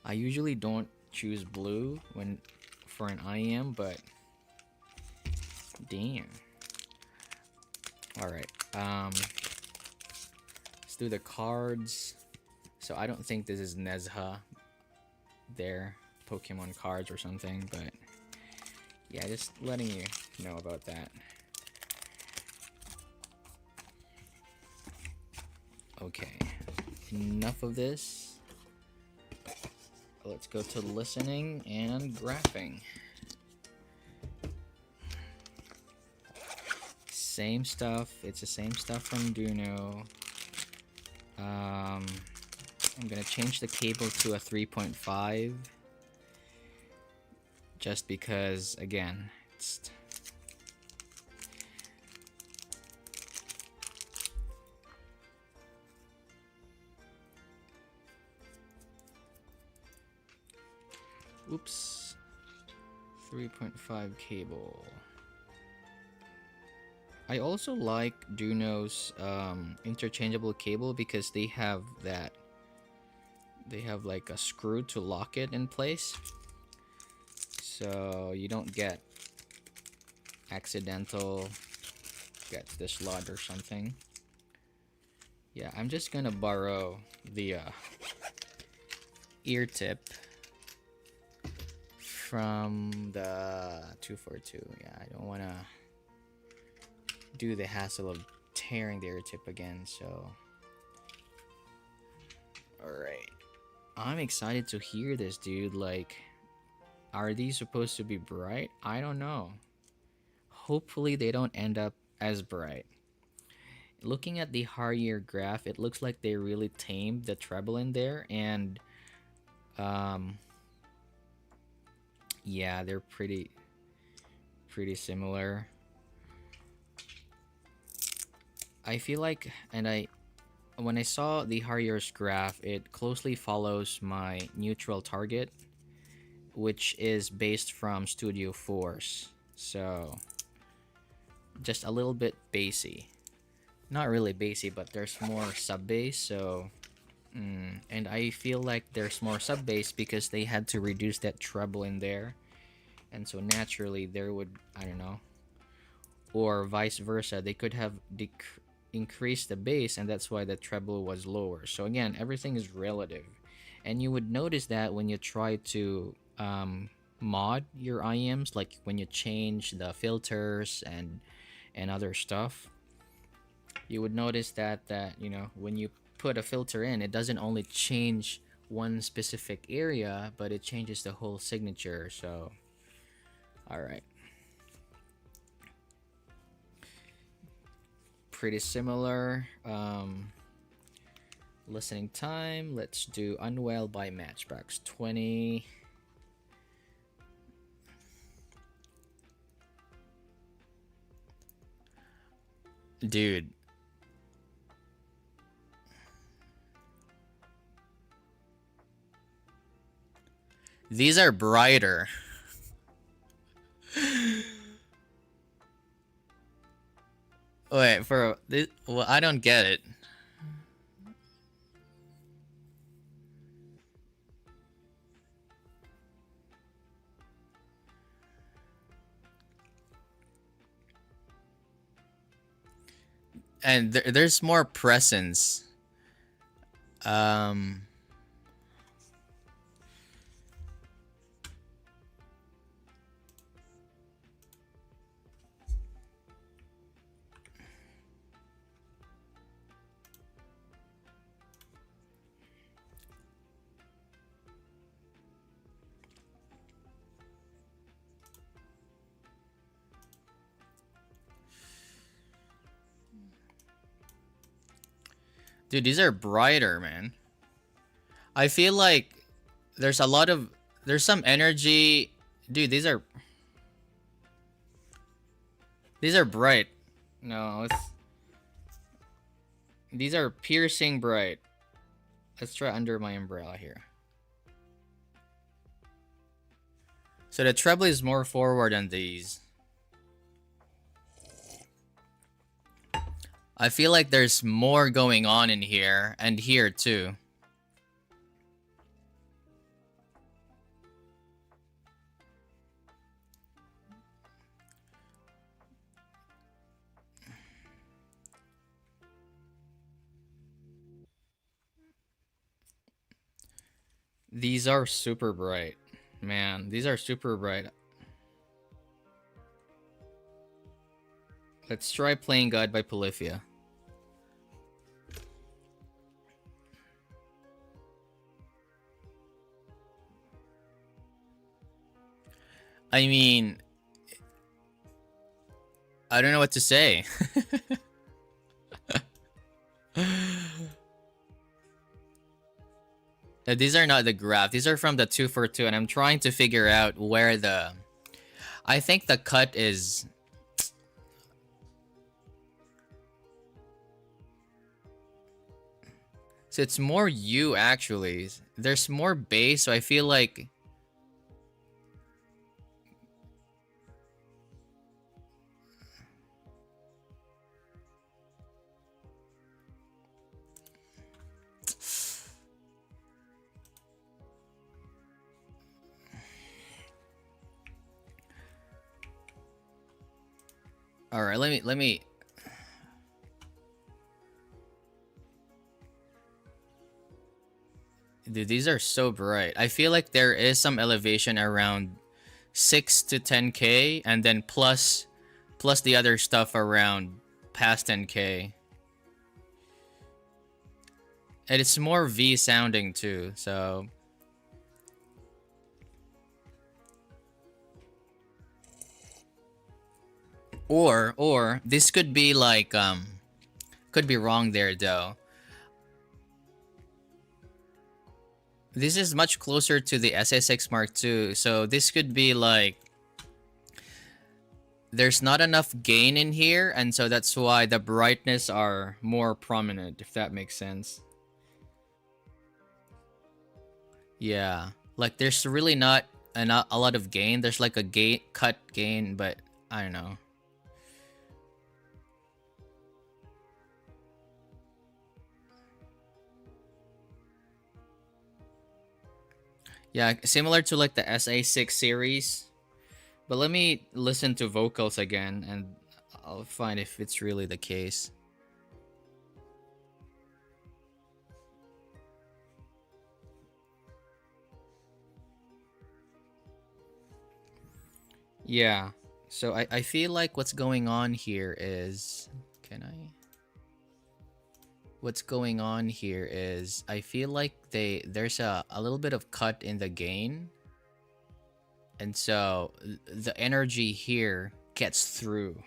S1: I usually don't choose blue for an IM, but damn. All right. Let's do the cards. So I don't think this is Nezha, their Pokemon cards or something, but yeah, just letting you know about that. Okay, enough of this. Let's go to listening and graphing. Same stuff. It's the same stuff from Dunu. I'm gonna change the cable to a 3.5 just because, again, it's oops, 3.5 cable. I also like Duno's interchangeable cable because they have like a screw to lock it in place, so you don't get accidental get the slot or something. Yeah, I'm just gonna borrow the ear tip from the 242. Yeah, I don't want to do the hassle of tearing the ear tip again, so alright. I'm excited to hear this, dude. Like, are these supposed to be bright? I don't know. Hopefully they don't end up as bright. Looking at the Harrier graph, it looks like they really tamed the treble in there, and yeah, they're pretty similar. I feel like, when I saw the Harrier's graph, it closely follows my neutral target, which is based from Studio Force. So, just a little bit bassy. Not really bassy, but there's more sub bass, so and I feel like there's more sub bass because they had to reduce that treble in there, and so naturally there would, I don't know, or vice versa, they could have increased the bass, and that's why the treble was lower. So again, everything is relative, and you would notice that when you try to mod your IMs, like when you change the filters and other stuff, you would notice that you know, when you put a filter in, it doesn't only change one specific area, but it changes the whole signature. So all right, pretty similar. Listening time, let's do Unwell by Matchbox 20. Dude, these are brighter. Wait, for this, well, I don't get it. And there's more presence. Dude, these are brighter, man. I feel like there's a lot of... There's some energy... Dude, these are... These are bright. No, it's... These are piercing bright. Let's try under my umbrella here. So the treble is more forward than these. I feel like there's more going on in here and here too. These are super bright. Man, these are super bright. Let's try Playing God by Polyphia. I mean, I don't know what to say. These are not the graph. These are from the 242, and I'm trying to figure out where the... I think the cut is... So it's more U, actually. There's more bass, so I feel like... All right, let me. Dude, these are so bright. I feel like there is some elevation around 6 to 10K, and then plus the other stuff around past 10K. And it's more V sounding too, so... Or this could be like could be wrong there though. This is much closer to the SA6 Mark II, so this could be like there's not enough gain in here, and so that's why the brightness are more prominent, if that makes sense. Yeah, like there's really not a lot of gain. There's like a cut gain, but I don't know. Yeah, similar to like the SA6 series. But let me listen to vocals again and I'll find if it's really the case. Yeah, so I feel like what's going on here is... Can I... What's going on here is I feel like there's a little bit of cut in the gain, and so the energy here gets through.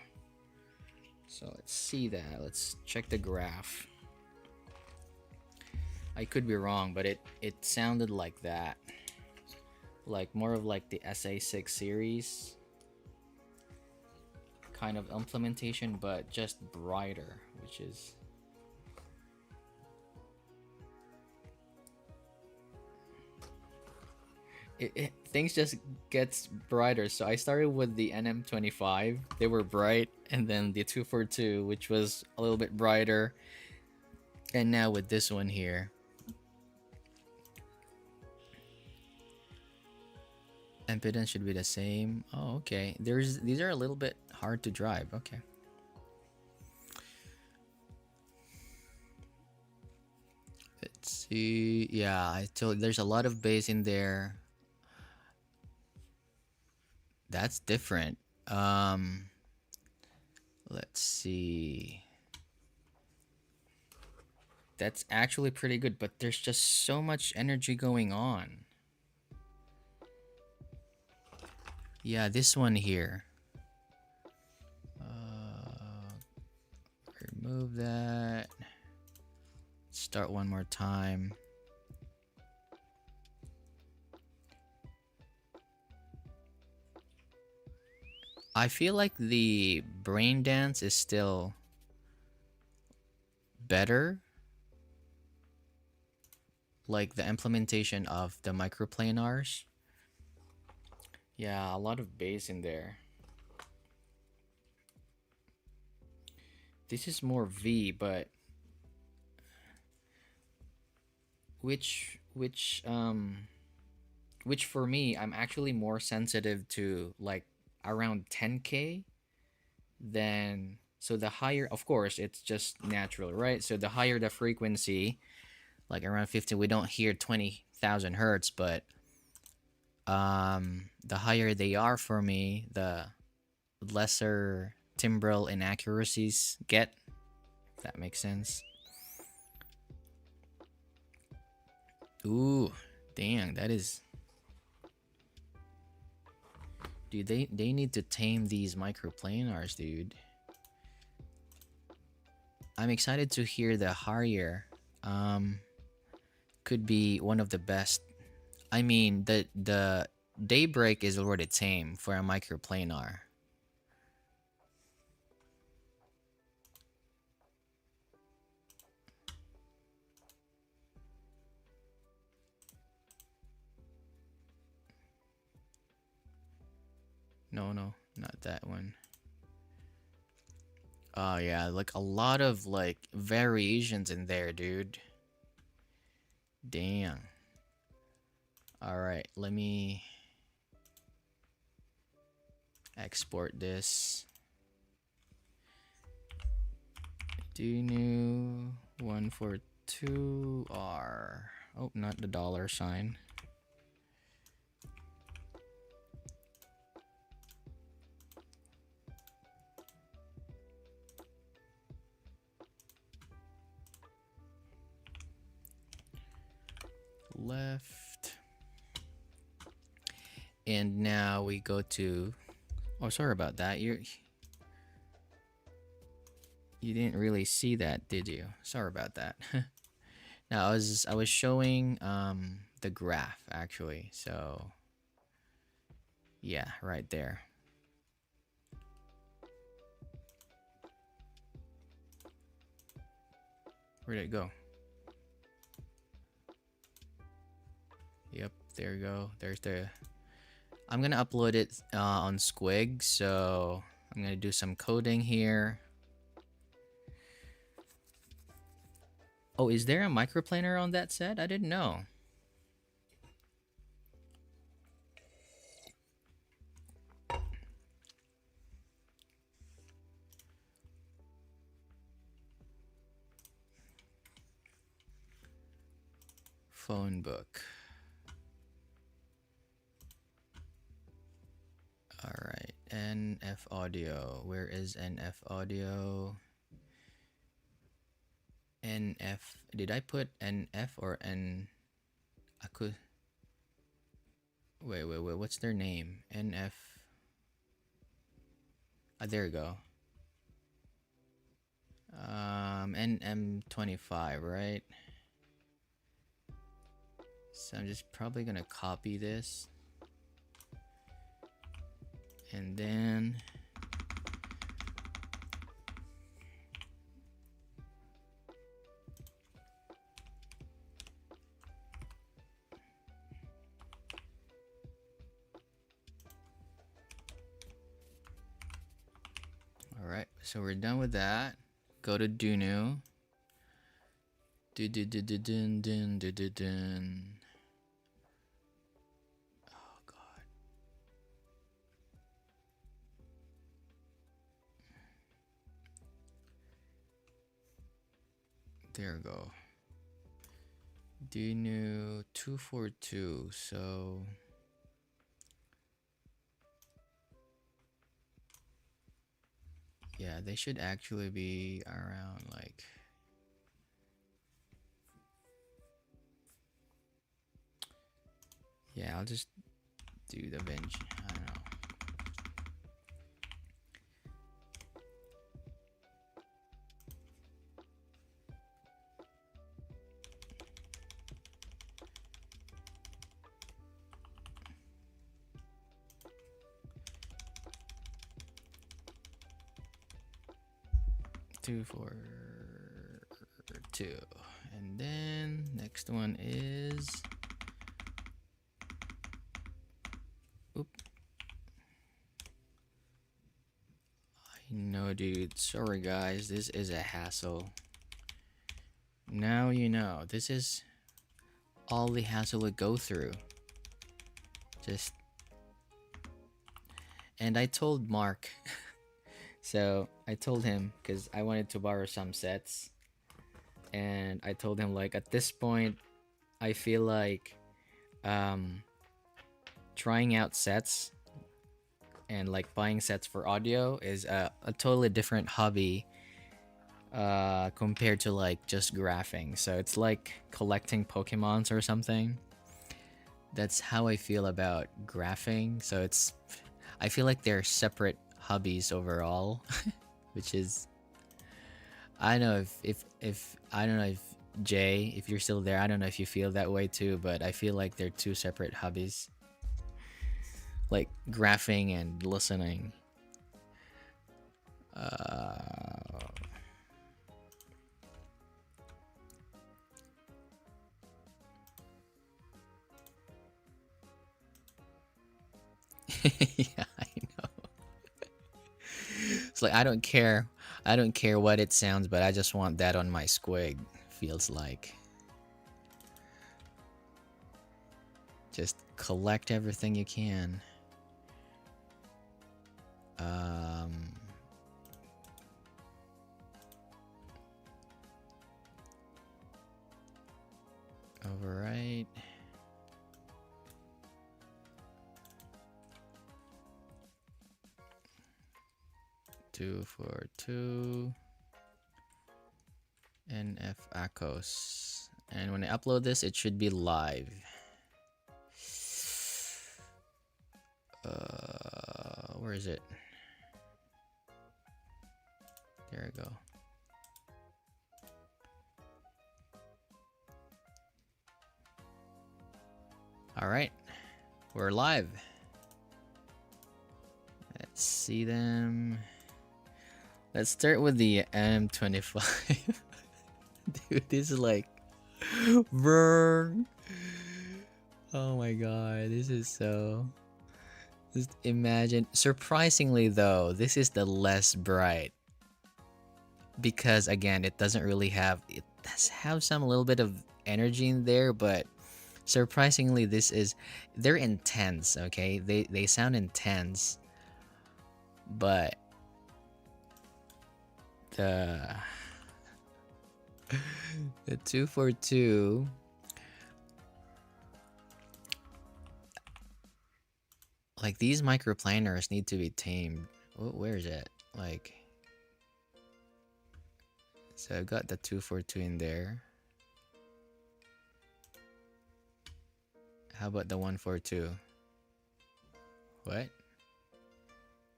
S1: So let's see that. Let's check the graph. I could be wrong, but it sounded like that, like more of like the SA6 series kind of implementation, but just brighter, which is... things just gets brighter. So I started with the NM25, they were bright, and then the 242, which was a little bit brighter, and now with this one here. Impedance should be the same. Oh, okay. These are a little bit hard to drive. Okay. Let's see. Yeah, I told there's a lot of bass in there. That's different. Let's see. That's actually pretty good, but there's just so much energy going on. Yeah, this one here. Remove that. Let's Start one more time. I feel like the brain dance is still better. Like the implementation of the microplanars. Yeah, a lot of bass in there. This is more V, but which for me, I'm actually more sensitive to like around 10K than, so the higher, of course, it's just natural, right? So the higher the frequency, like around 15, we don't hear 20,000 hertz, but the higher they are for me, the lesser timbral inaccuracies get, if that makes sense. Ooh, dang, that is... Dude, they need to tame these microplanars, dude. I'm excited to hear the Harrier. Could be one of the best. I mean, the Daybreak is already tame for a microplanar. No, not that one. Oh yeah, like a lot of like variations in there, dude. Damn. All right, let me export this. Dunu 142R. Oh, not the $sign. Left. And now we go to... Oh, sorry about that. You didn't really see that, did you? Sorry about that. Now I was showing the graph actually. So yeah, right there. Where did it go? Yep, there you go. There's the... I'm gonna upload it on Squig, so I'm gonna do some coding here. Oh, is there a microplanar on that set? I didn't know. Phone book. Alright, NF audio. Where is NF audio? NF. Did I put NF or N? I could. Wait. What's their name? NF. Ah, there you go. NM25, right? So I'm just probably gonna copy this. And then all right, so we're done with that. Go to Dunu. Oh god. There we go. Dunu 242. So yeah, they should actually be around like... Yeah, I'll just do the bench. I don't know. 242. And then next one is, oop. I know, dude. Sorry, guys. This is a hassle. Now you know. This is all the hassle would go through. Just. And I told Mark. So I told him because I wanted to borrow some sets. And I told him, like, at this point, I feel like trying out sets and like buying sets for audio is a totally different hobby compared to like just graphing. So it's like collecting Pokemons or something. That's how I feel about graphing. So it's, I feel like they're separate hobbies overall, which is, I don't know if I don't know if Jay, if you're still there, I don't know if you feel that way too, but I feel like they're two separate hobbies. Like graphing and listening. Yeah, I know. It's like I don't care what it sounds, but I just want that on my squig. Feels like. Just collect everything you can. Overwrite. Two for two. NF Acous. And when I upload this, it should be live. Where is it? There we go. All right, we're live. Let's see them. Let's start with the NM25. Dude, this is like, burn. Oh my god, this is so. Just imagine. Surprisingly, though, this is the less bright. Because again, it doesn't really have. It does have some little bit of energy in there, but surprisingly, this is. They're intense. Okay, they sound intense, but the 242. Like these microplaners need to be tamed. Where is it? Like, so I've got the 242 in there. How about the 142? What?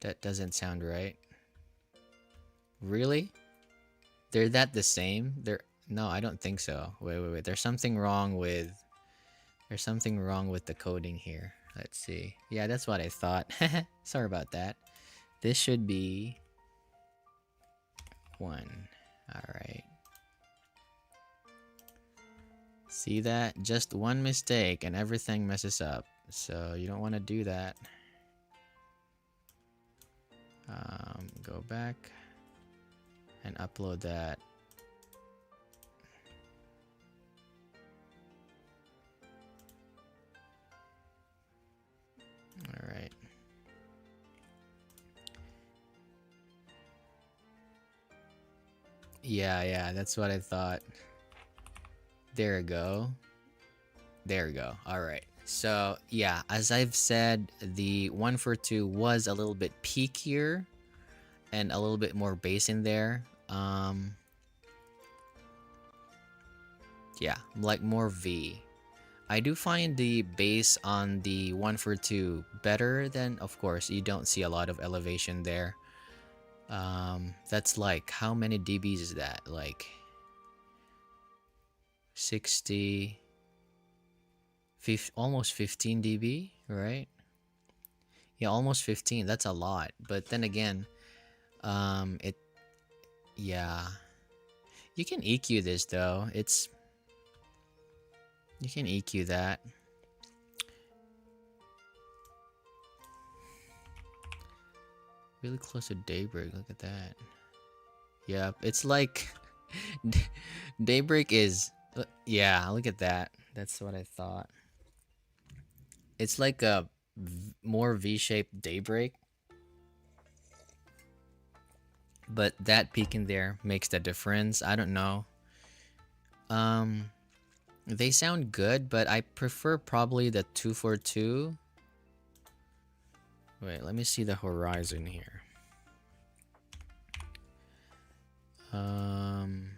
S1: That doesn't sound right. Really? They're that the same? No, I don't think so. Wait. There's something wrong with the coding here. Let's see. Yeah, that's what I thought. Sorry about that. This should be 1. Alright. See that? Just one mistake and everything messes up. So you don't want to do that. Go back and upload that. Alright. Yeah, that's what I thought. There we go. Alright. So, yeah, as I've said, the 142 was a little bit peakier and a little bit more bass in there. Yeah, like more V. I do find the bass on the 142 better than, of course, you don't see a lot of elevation there. That's like, how many dBs is that? Like 60, 50, almost 15 dB, right? Yeah, almost 15. That's a lot. But then again, Yeah. You can EQ this though. You can EQ that. Really close to daybreak. Look at that. Yep, it's like daybreak is yeah, look at that. That's what I thought. It's like a more V-shaped daybreak, but that peak in there makes the difference. I don't know. Um they sound good, but I prefer probably the 242. Wait, let me see the horizon here. Um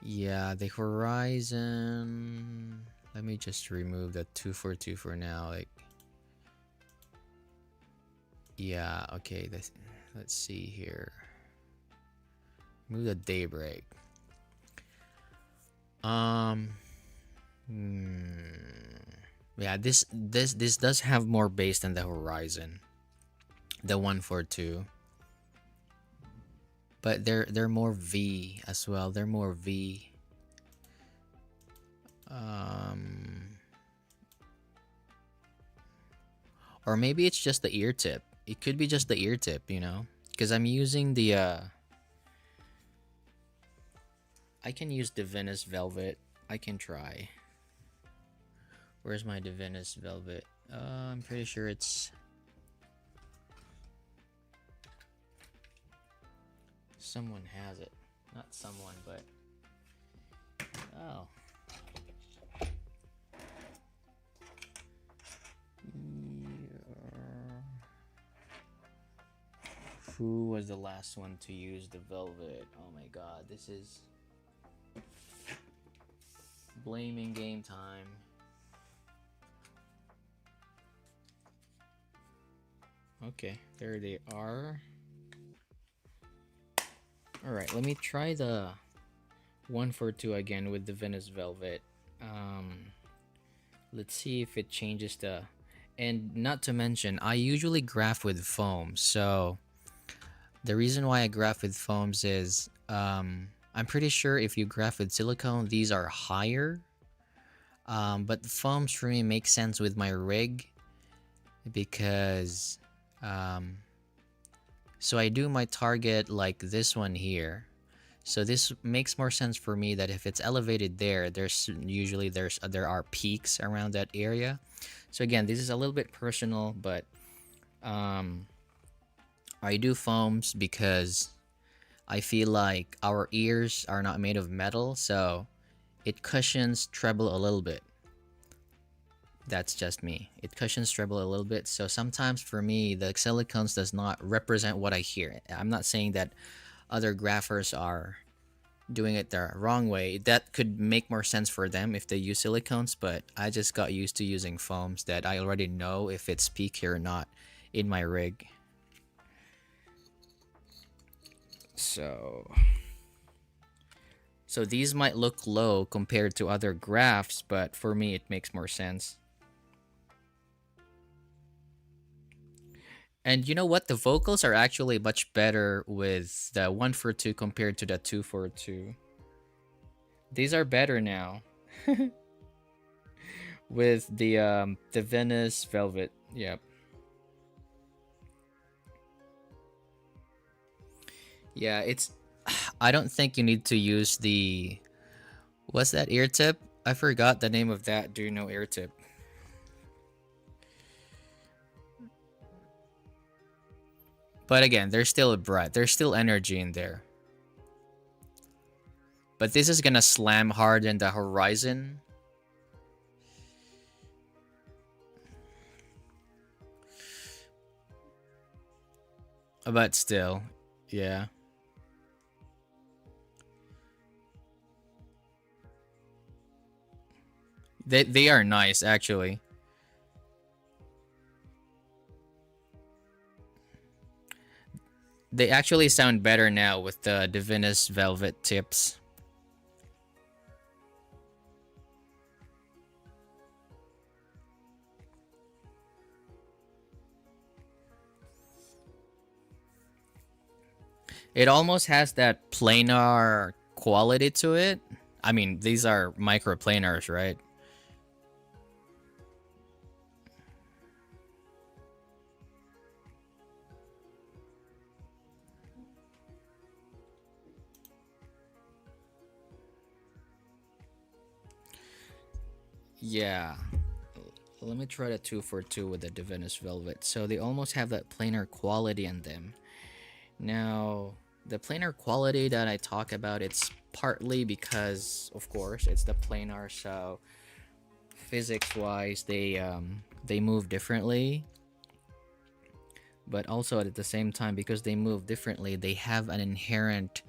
S1: Yeah, the horizon. Let me just remove the 242 for now. Like, yeah, okay. Let's see here. Move the daybreak. Um, yeah, this does have more base than the horizon, the 142. But they're more V as well. They're more V. Or maybe it's just the ear tip. It could be just the ear tip, you know? Because I'm using the I can use the Venice Velvet. I can try. Where's my Divinus Velvet? I'm pretty sure it's... Someone has it. Not someone, but... Oh. Who was the last one to use the Velvet? Oh my god, this is... Blaming game time. Okay, there they are. Alright, let me try the 142 again with the Venice Velvet. Let's see if it changes the... And not to mention, I usually graph with foam, so... The reason why I graph with foams is... I'm pretty sure if you graph with silicone, these are higher. But the foams for me make sense with my rig. Because... so I do my target like this one here. So this makes more sense for me that if it's elevated there, there are peaks around that area. So again, this is a little bit personal, but I do foams because I feel like our ears are not made of metal, so it cushions treble a little bit. That's just me. It cushions treble a little bit, so sometimes for me, the silicones does not represent what I hear. I'm not saying that other graphers are doing it the wrong way. That could make more sense for them if they use silicones, but I just got used to using foams that I already know if it's peaky or not in my rig. So these might look low compared to other graphs, but for me it makes more sense. And you know what? The vocals are actually much better with the 142 compared to the 242. These are better now. With the Venice Velvet. Yep. Yeah, it's... I don't think you need to use the... What's that ear tip? I forgot the name of that Dunu ear tip. But again, there's still a breath. There's still energy in there. But this is gonna slam hard in the horizon. But still, yeah. They are nice, actually. They actually sound better now with the Divinus Velvet tips. It almost has that planar quality to it. I mean, these are microplanars, right? Yeah. Let me try the 242 with the Divinus Velvet. So they almost have that planar quality in them. Now, the planar quality that I talk about, it's partly because, of course, it's the planar, so physics-wise, they move differently. But also at the same time, because they move differently, they have an inherent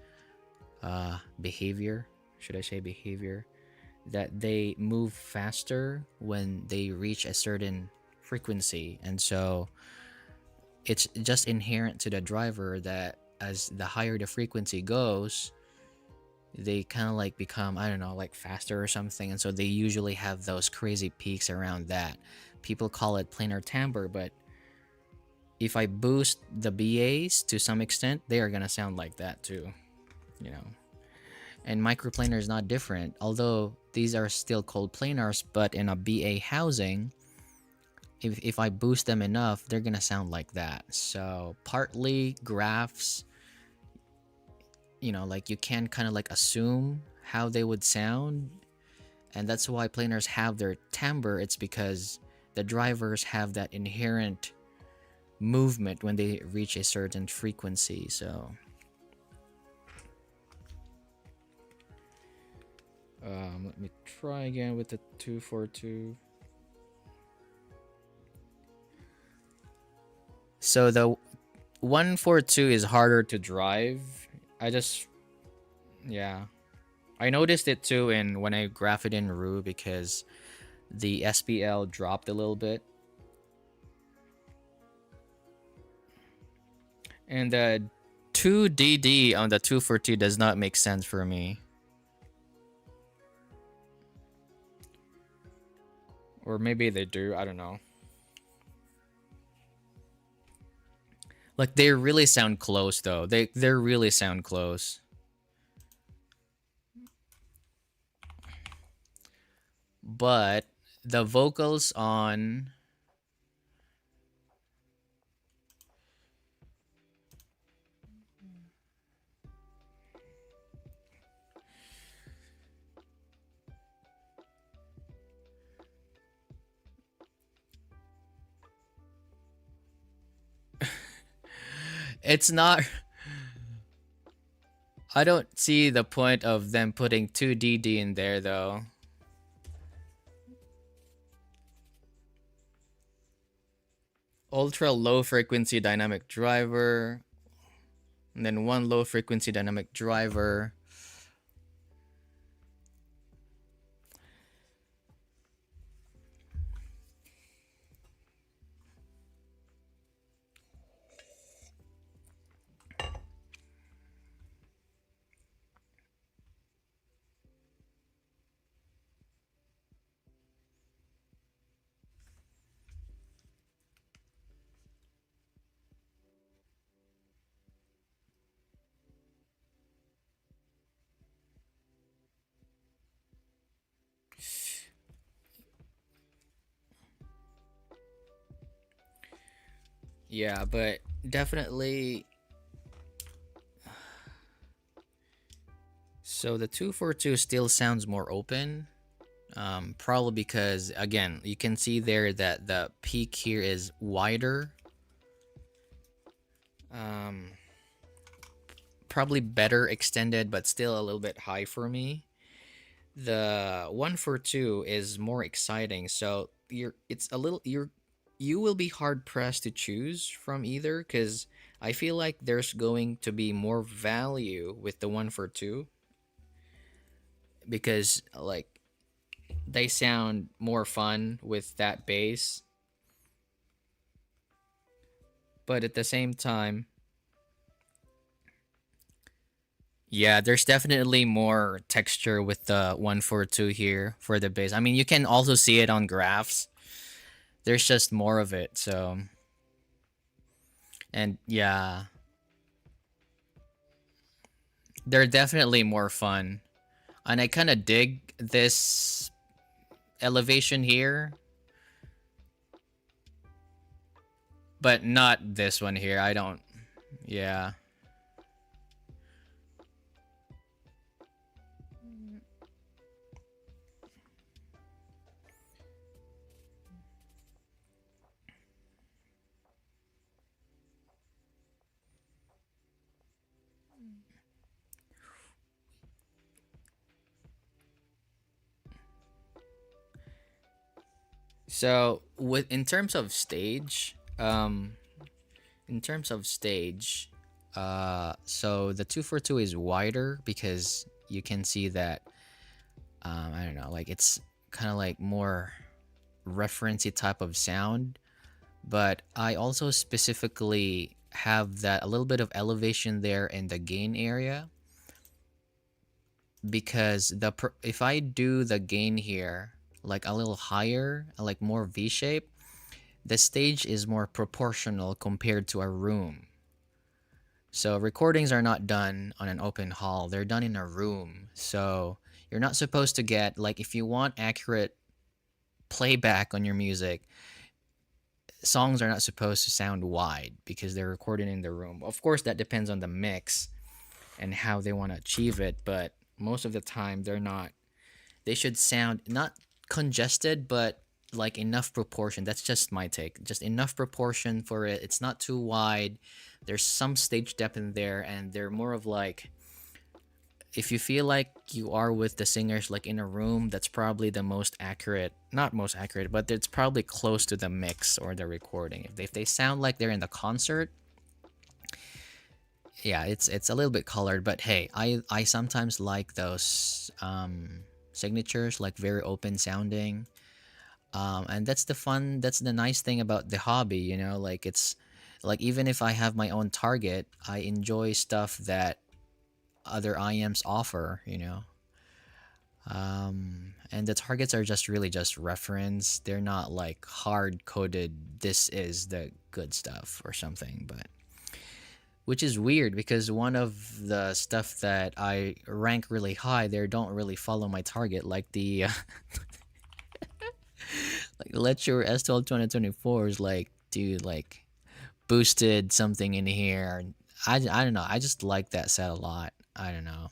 S1: behavior. Should I say behavior? That they move faster when they reach a certain frequency, and so it's just inherent to the driver that as the higher the frequency goes, they kind of like become, I don't know, like faster or something, and so they usually have those crazy peaks around that. People call it planar timbre, but if I boost the BAs to some extent, they are gonna sound like that too, you know. And microplanar is not different, although these are still called planars, but in a BA housing, if I boost them enough, they're gonna sound like that. So partly graphs, you know, like you can kind of like assume how they would sound, and that's why planars have their timbre. It's because the drivers have that inherent movement when they reach a certain frequency. So let me try again with the 242. So the 142 is harder to drive. I just, yeah, I noticed it too in when I graph it in Rue, because the SPL dropped a little bit, and the 2DD on the 242 does not make sense for me. Or maybe they do, I don't know. Like they really sound close though. They really sound close. But the vocals on it's not, I don't see the point of them putting 2DD in there though. Ultra low frequency dynamic driver, and then one low frequency dynamic driver. Yeah, but definitely. So the 242 still sounds more open. Probably because, again, you can see there that the peak here is wider. Um, Probably better extended, but still a little bit high for me. The 142 is more exciting, so it's a little, you will be hard pressed to choose from either, because I feel like there's going to be more value with the 142, because like they sound more fun with that bass, but at the same time, yeah, there's definitely more texture with the 142 here for the bass. I mean, you can also see it on graphs. There's just more of it, so. And yeah, They're definitely more fun. And I kind of dig this elevation here, but not this one here. I don't. Yeah. So with in terms of stage, in terms of stage, so the 242 is wider because you can see that I don't know, like it's kind of like more referencey type of sound, but I also specifically have that a little bit of elevation there in the gain area because if I do the gain here like a little higher, like more V shape, the stage is more proportional compared to a room. So recordings are not done on an open hall, they're done in a room. So you're not supposed to get, like, if you want accurate playback on your music, songs are not supposed to sound wide because they're recorded in the room. Of course, that depends on the mix and how they want to achieve it, but most of the time they're not. They should sound not congested, but like enough proportion. That's just my take. Just enough proportion for it. It's not too wide. There's some stage depth in there, and they're more of like, if you feel like you are with the singers like in a room, that's probably the most accurate, not most accurate, but it's probably close to the mix or the recording. If they sound like they're in the concert, yeah, it's a little bit colored, but hey, I sometimes like those signatures, like very open sounding. And that's the nice thing about the hobby, like it's like, even if I have my own target, I enjoy stuff that other IMs offer. And the targets are just really just reference. They're not like hard coded, this is the good stuff or something, but which is weird because one of the stuff that I rank really high there don't really follow my target, like the like let your S12 2024 is like, dude, like boosted something in here. I don't know, I just like that set a lot. I don't know.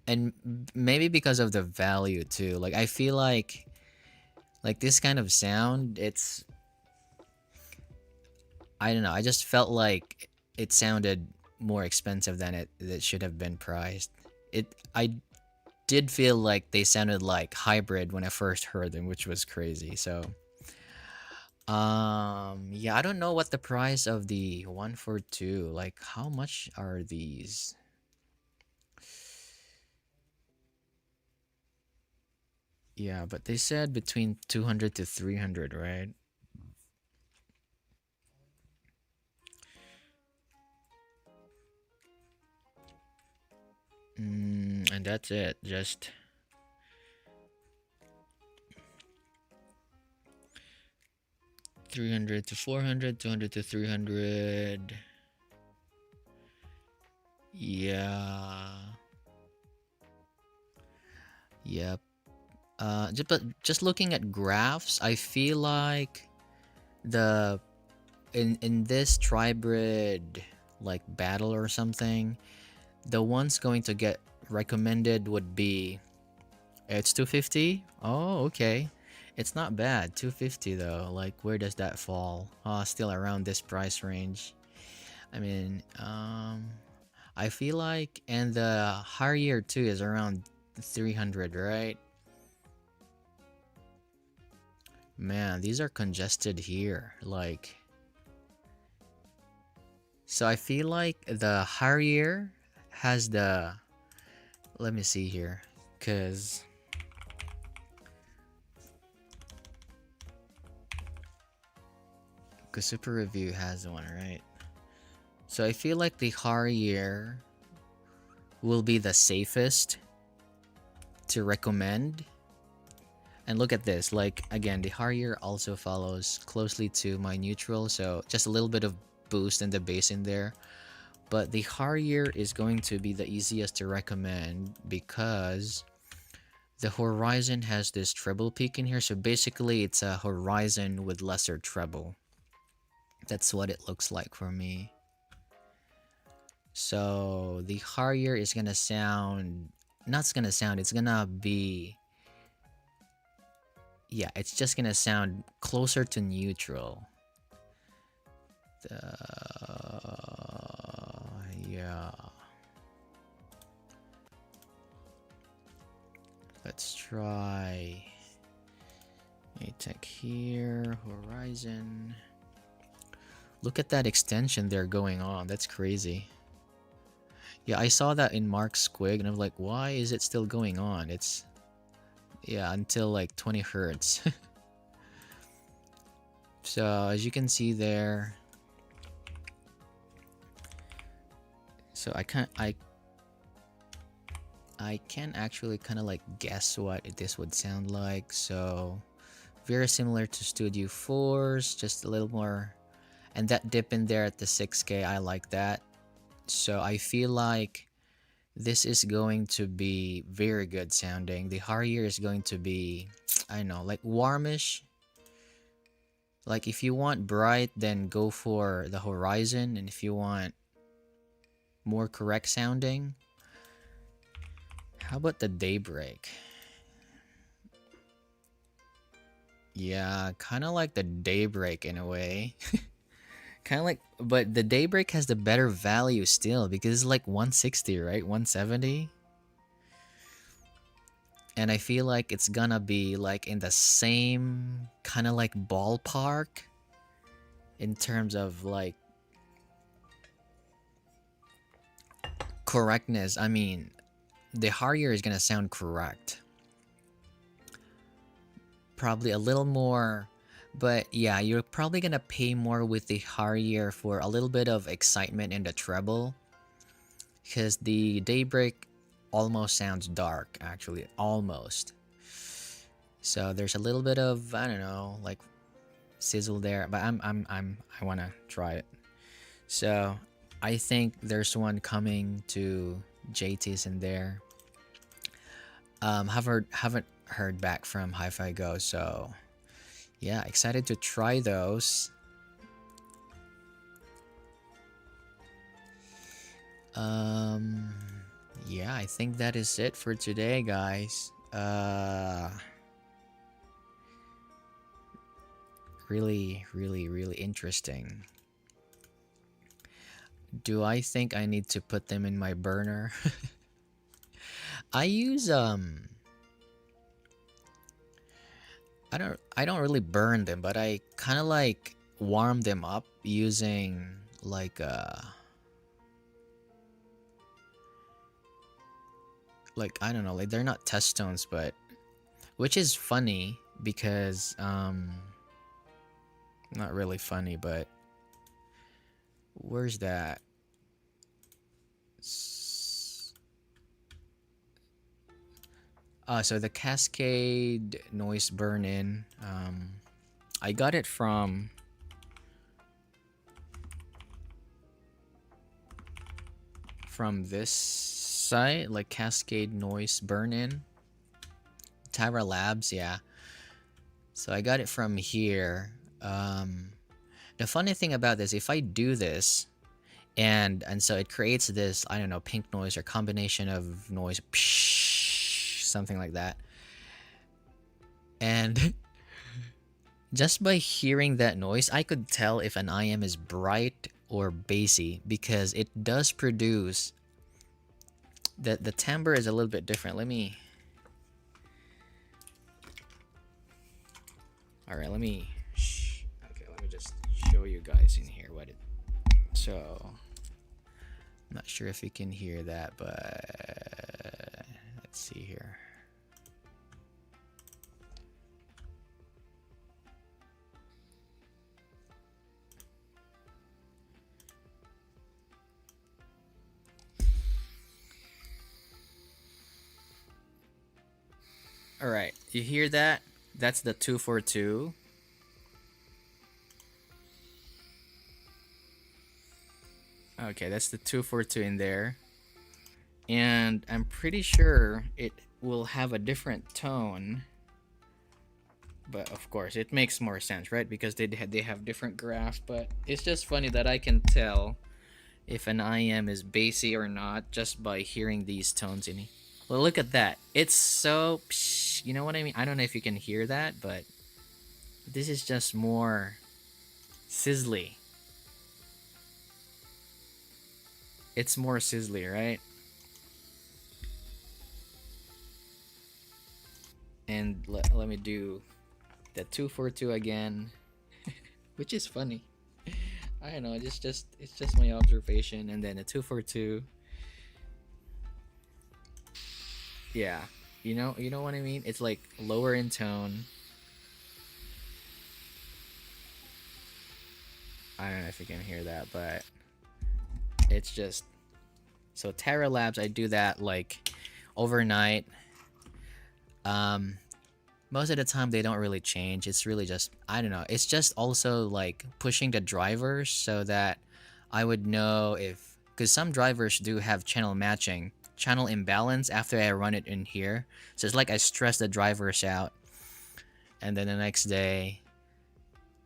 S1: And maybe because of the value too, like I feel like this kind of sound, it's, I don't know, I just felt like it sounded more expensive than it should have been priced. I did feel like they sounded like hybrid when I first heard them, which was crazy. So yeah, I don't know what the price of the 142, like how much are these? Yeah, but they said between 200 to 300, right? And that's it. Just 300 to 400, 200 to 300. Yeah. Yep. But just looking at graphs, I feel like the in this tribrid like battle or something, the ones going to get recommended would be, it's 250. Oh, okay. It's not bad. 250 though. Like, where does that fall? Still around this price range. I mean, I feel like, and the Harrier too is around 300, right? Man, these are congested here. Like, so I feel like the Harrier has the, let me see here, cause Super Review has one, right? So I feel like the Harrier will be the safest to recommend. And look at this, like, again, the Harrier also follows closely to my neutral, so just a little bit of boost in the bass in there But the Harrier is going to be the easiest to recommend because the Horizon has this treble peak in here. So basically it's a Horizon with lesser treble. That's what it looks like for me. So the Harrier is gonna sound, not gonna sound, it's gonna be, yeah, it's just gonna sound closer to neutral. Yeah. Let's try ATEC here, Horizon. Look at that extension there going on. That's crazy. Yeah, I saw that in Mark's Squig and I'm like, why is it still going on? It's, yeah, until like 20 hertz. So as you can see there, so I can actually kind of like guess what this would sound like. So very similar to Studio 4's, just a little more, and that dip in there at the 6K, I like that. So I feel like this is going to be very good sounding. The Harrier is going to be, I don't know, like warmish. Like if you want bright, then go for the Horizon, and if you want more correct sounding, how about the Daybreak? Yeah, kind of like the Daybreak in a way. Kind of like, but the Daybreak has the better value still because it's like 160, right? 170. And I feel like it's gonna be like in the same kind of like ballpark in terms of like correctness. I mean, the Harrier is gonna sound correct. Probably a little more, but yeah, you're probably gonna pay more with the Harrier for a little bit of excitement in the treble. Because the Daybreak almost sounds dark, actually, almost. So there's a little bit of, I don't know, like sizzle there, but I wanna try it. So I think there's one coming to JT's in there. Haven't heard back from Hi-Fi Go, so yeah, excited to try those. Yeah, I think that is it for today, guys. Really interesting. Do I think I need to put them in my burner? I use I don't really burn them, but I kind of like warm them up using like I don't know, like they're not test stones, but which is funny because not really funny, but where's that? So the Cascade Noise Burn-In, I got it from this site, like Cascade Noise Burn-In, Tyra Labs, yeah. So I got it from here. The funny thing about this, if I do this, and so it creates this, I don't know, pink noise or combination of noise, something like that. And just by hearing that noise, I could tell if an IM is bright or bassy because it does produce the timbre is a little bit different. Let me Alright, let me just show you guys in here what it. So I'm not sure if you can hear that, but let's see here. Alright, you hear that? That's the 242. Okay, that's the 242 in there. And I'm pretty sure it will have a different tone. But of course, it makes more sense, right? Because they have different graphs. But it's just funny that I can tell if an IM is bassy or not just by hearing these tones in it. Well, look at that. It's so... You know what I mean? I don't know if you can hear that, but this is just more sizzly. It's more sizzly, right? And let me do the 242 again, which is funny. I don't know, it's just my observation. And then a 242. Yeah, you know what I mean? It's like lower in tone. I don't know if you can hear that, but it's just... So Terra Labs, I do that like overnight. Most of the time they don't really change. It's really just, I don't know. It's just also like pushing the drivers so that I would know if, because some drivers do have channel matching, channel imbalance after I run it in here. So it's like I stress the drivers out, and then the next day,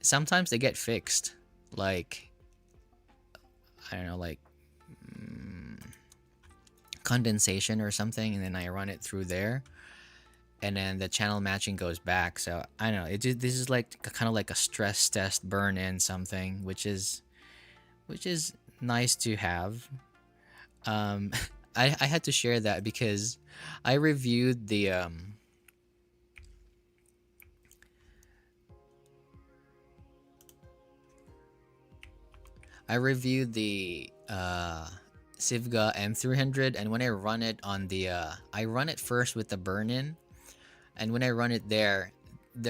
S1: sometimes they get fixed. Like, I don't know, like condensation or something, and then I run it through there, and then the channel matching goes back. So I don't know. This is like kind of like a stress test burn in something, which is nice to have. Um, I had to share that because I reviewed the Sivga M300, and when I run it on the I run it first with the burn-in, and when I run it there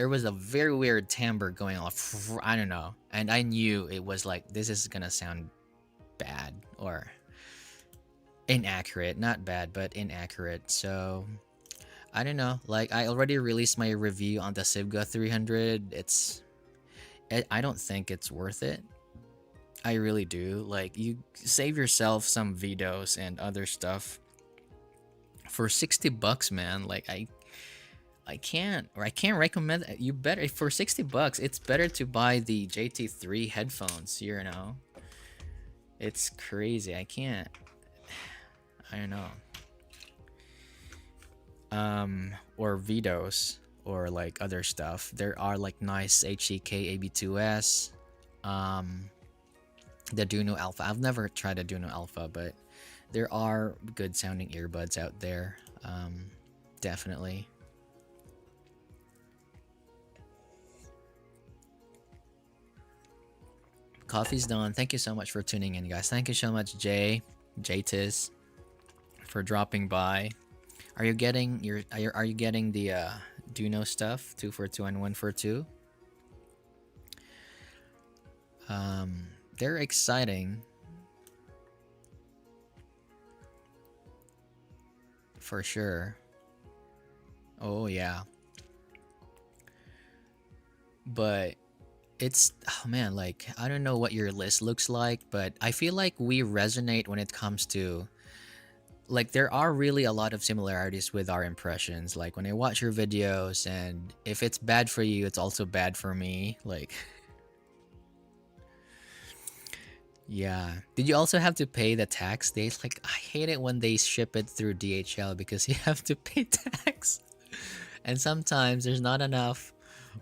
S1: was a very weird timbre going off. I don't know, and I knew it was like, this is gonna sound bad or inaccurate. Not bad, but inaccurate. So I don't know. Like, I already released my review on the Sivga 300. I don't think it's worth it. I really do. Like, you save yourself some videos and other stuff for 60 bucks, man. Like, I can't recommend it. You better, for 60 bucks, it's better to buy the JT3 headphones, you know. It's crazy. I can't. I don't know. Or Vitos or like other stuff. There are like nice HCK AB2S, the Dunu Alpha. I've never tried a Dunu Alpha, but there are good sounding earbuds out there. Definitely. Coffee's done. Thank you so much for tuning in, guys. Thank you so much, JTIS, for dropping by. Are you getting are you getting the Duno stuff? 242 and 142. They're exciting for sure. Oh yeah. But it's, oh man, like, I don't know what your list looks like, but I feel like we resonate when it comes to, like, there are really a lot of similarities with our impressions. Like, when I watch your videos, and if it's bad for you, it's also bad for me. Like, yeah. Did you also have to pay the tax? Like, I hate it when they ship it through DHL because you have to pay tax. And sometimes there's not enough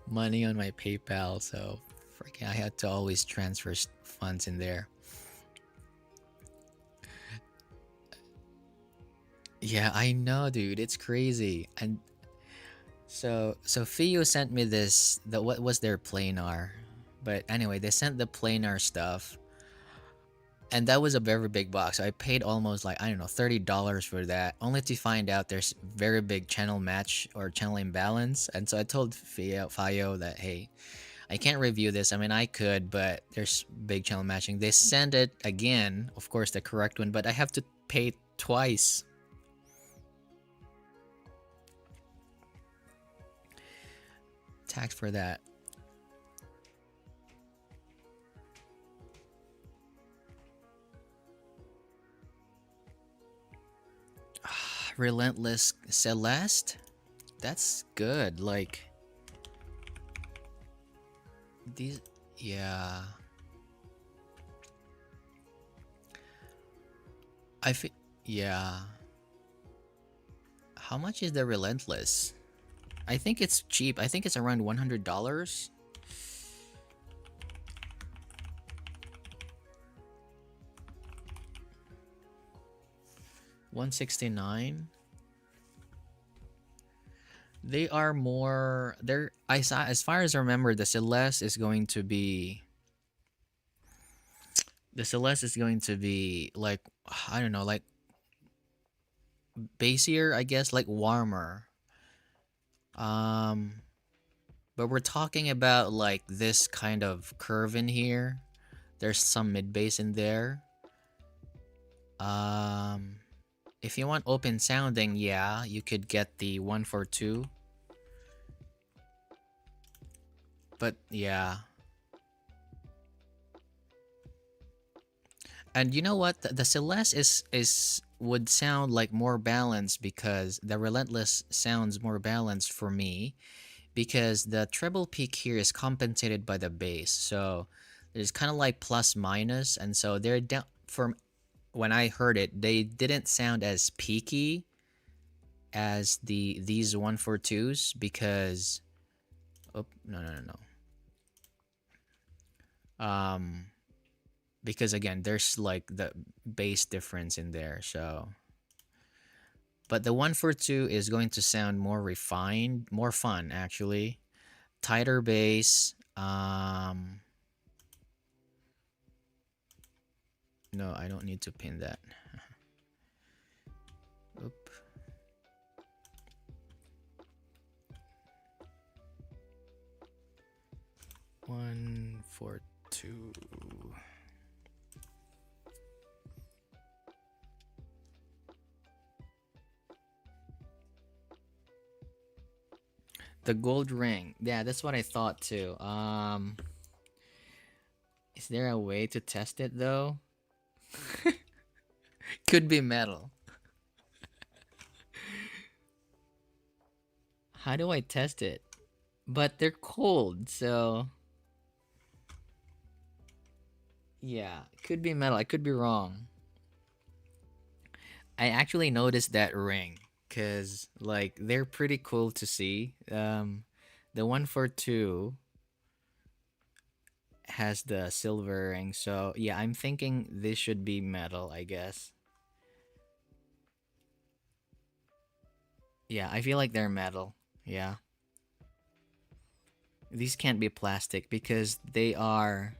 S1: money on my PayPal, so freaking I had to always transfer funds in there. Yeah, I know, dude. It's crazy. And so Fio sent me this, what was their planar. But anyway, they sent the planar stuff. And that was a very big box. So I paid almost like, I don't know, $30 for that, only to find out there's very big channel match or channel imbalance. And so I told Fio that, hey, I can't review this. I mean, I could, but there's big channel matching. They send it again, of course, the correct one, but I have to pay twice. Tax for that. Relentless Celeste? That's good. Like these, yeah. I feel, yeah. How much is the Relentless? I think it's cheap. I think it's around $100. 169. They are more. They're. I saw. As far as I remember, the Celeste is going to be. The Celeste is going to be like, I don't know, like basier, I guess, like warmer. Um, but we're talking about like this kind of curve in here. There's some mid bass in there. Um, if you want open sounding, yeah, you could get the 142. But yeah. And you know what? The Celeste is would sound like more balanced because the Relentless sounds more balanced for me because the treble peak here is compensated by the bass. So there's kind of like plus minus, and so they're down from when I heard it, they didn't sound as peaky as these 142s because oh no. Because again, there's like the bass difference in there, so but the 142 is going to sound more refined, more fun actually. Tighter bass. No, I don't need to pin that. Oop. One, four, two. The gold ring. Yeah, that's what I thought too. Is there a way to test it though? Could be metal. How do I test it? But they're cold, so yeah, could be metal. I could be wrong. I actually noticed that ring because like they're pretty cool to see. The 142 has the silver ring, so yeah, I'm thinking this should be metal, I guess. Yeah, I feel like they're metal. Yeah. These can't be plastic because they are.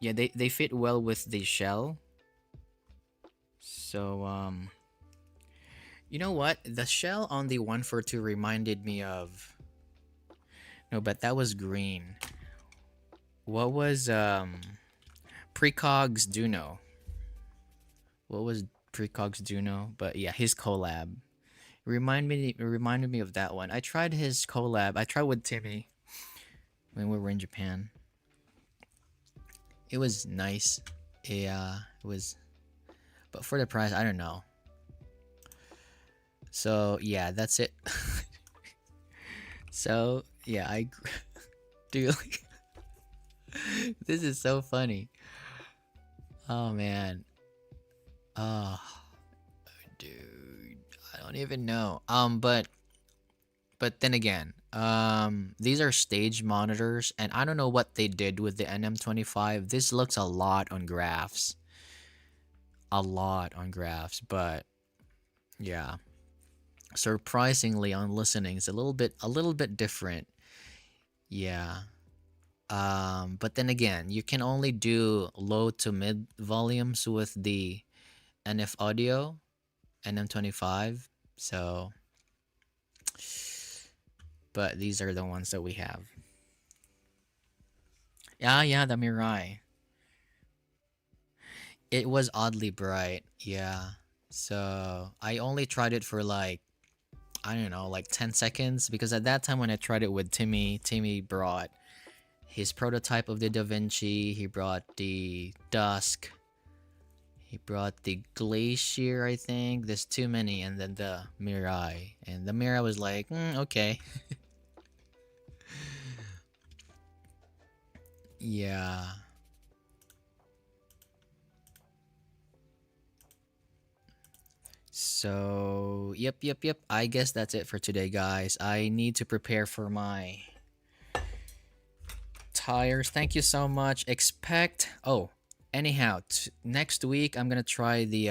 S1: Yeah, they fit well with the shell. So you know what? The shell on the 142 reminded me of. No, but that was green. What was Precog's Dunu? What was Precog's Dunu? But yeah, his collab. Reminded me of that one. I tried his collab. I tried with Timmy when we were in Japan. It was nice. Yeah, it was. But for the price, I don't know. So yeah, that's it. So yeah, I do. This is so funny. Oh man. Oh, dude, I don't even know. But then again, these are stage monitors, and I don't know what they did with the NM25. This looks a lot on graphs. A lot on graphs, but yeah. Surprisingly on listening, it's a little bit different. Yeah. But then again, you can only do low to mid volumes with the NF Audio NM25. So, but these are the ones that we have. Yeah, the Mirai. It was oddly bright. Yeah. So I only tried it for like, I don't know, like 10 seconds because at that time when I tried it with Timmy, Timmy brought his prototype of the Da Vinci. He brought the Dusk. He brought the Glacier, I think. There's too many, and then the Mirai. And the Mirai was like, okay. Yeah. So, yep. I guess that's it for today, guys. I need to prepare for my tires. Thank you so much. Expect. Oh, anyhow, next week I'm gonna try the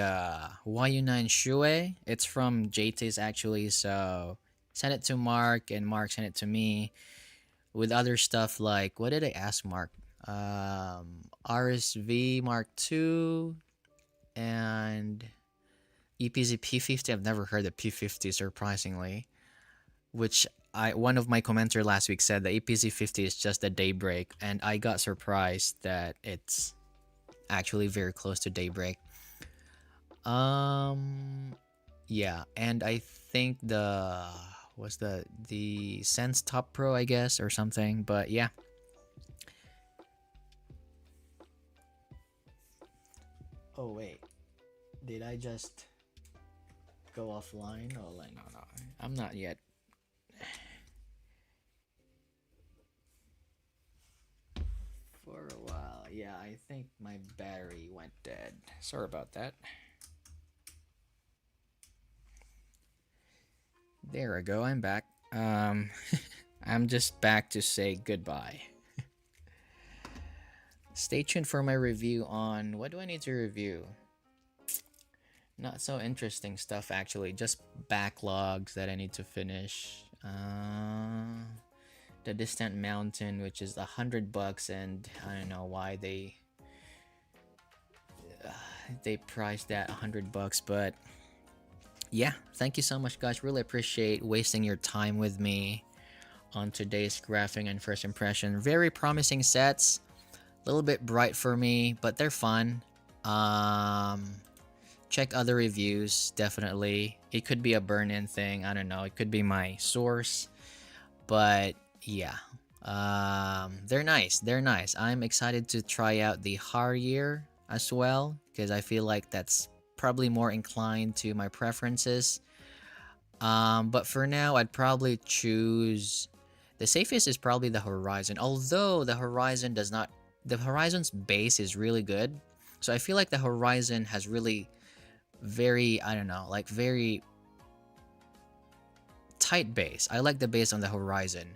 S1: YU9 Shue. It's from JT's actually. So, send it to Mark, and Mark sent it to me with other stuff like, what did I ask Mark? RSV Mark II and EPZ P50. I've never heard of P50 surprisingly, which one of my commenter last week said the EPZ 50 is just a daybreak, and I got surprised that it's actually very close to daybreak. Yeah, and I think what's the Sense Top Pro, I guess, or something, but yeah. Oh wait, did I just go offline? Oh, like, no, I'm not yet. For a while, yeah, I think my battery went dead. Sorry about that. There we go, I'm back. I'm just back to say goodbye. Stay tuned for my review on, what do I need to review? Not so interesting stuff actually, just backlogs that I need to finish. The Distant Mountain, which is $100, and I don't know why they priced that $100, but yeah, thank you so much, guys. Really appreciate wasting your time with me on today's graphing and first impression. Very promising sets, a little bit bright for me, but they're fun. Check other reviews, definitely. It could be a burn-in thing, I don't know, it could be my source, but yeah, they're nice. I'm excited to try out the Harrier as well, because I feel like that's probably more inclined to my preferences. But for now, I'd probably choose the safest is probably the Horizon, although the Horizon's base is really good. So I feel like the Horizon has really very, I don't know, like very tight base. I like the base on the Horizon.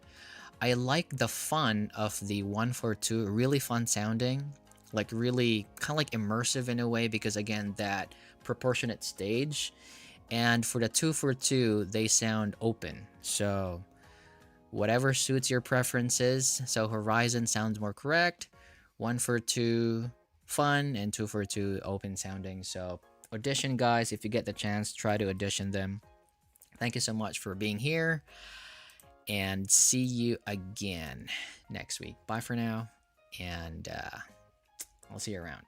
S1: I like the fun of the 142, really fun sounding, like really kind of like immersive in a way, because again, that proportionate stage. And for the 242, they sound open. So whatever suits your preferences. So Horizon sounds more correct, 142 fun, and 242 open sounding. So audition, guys, if you get the chance, try to audition them. Thank you so much for being here, and see you again next week. Bye for now, and I'll see you around.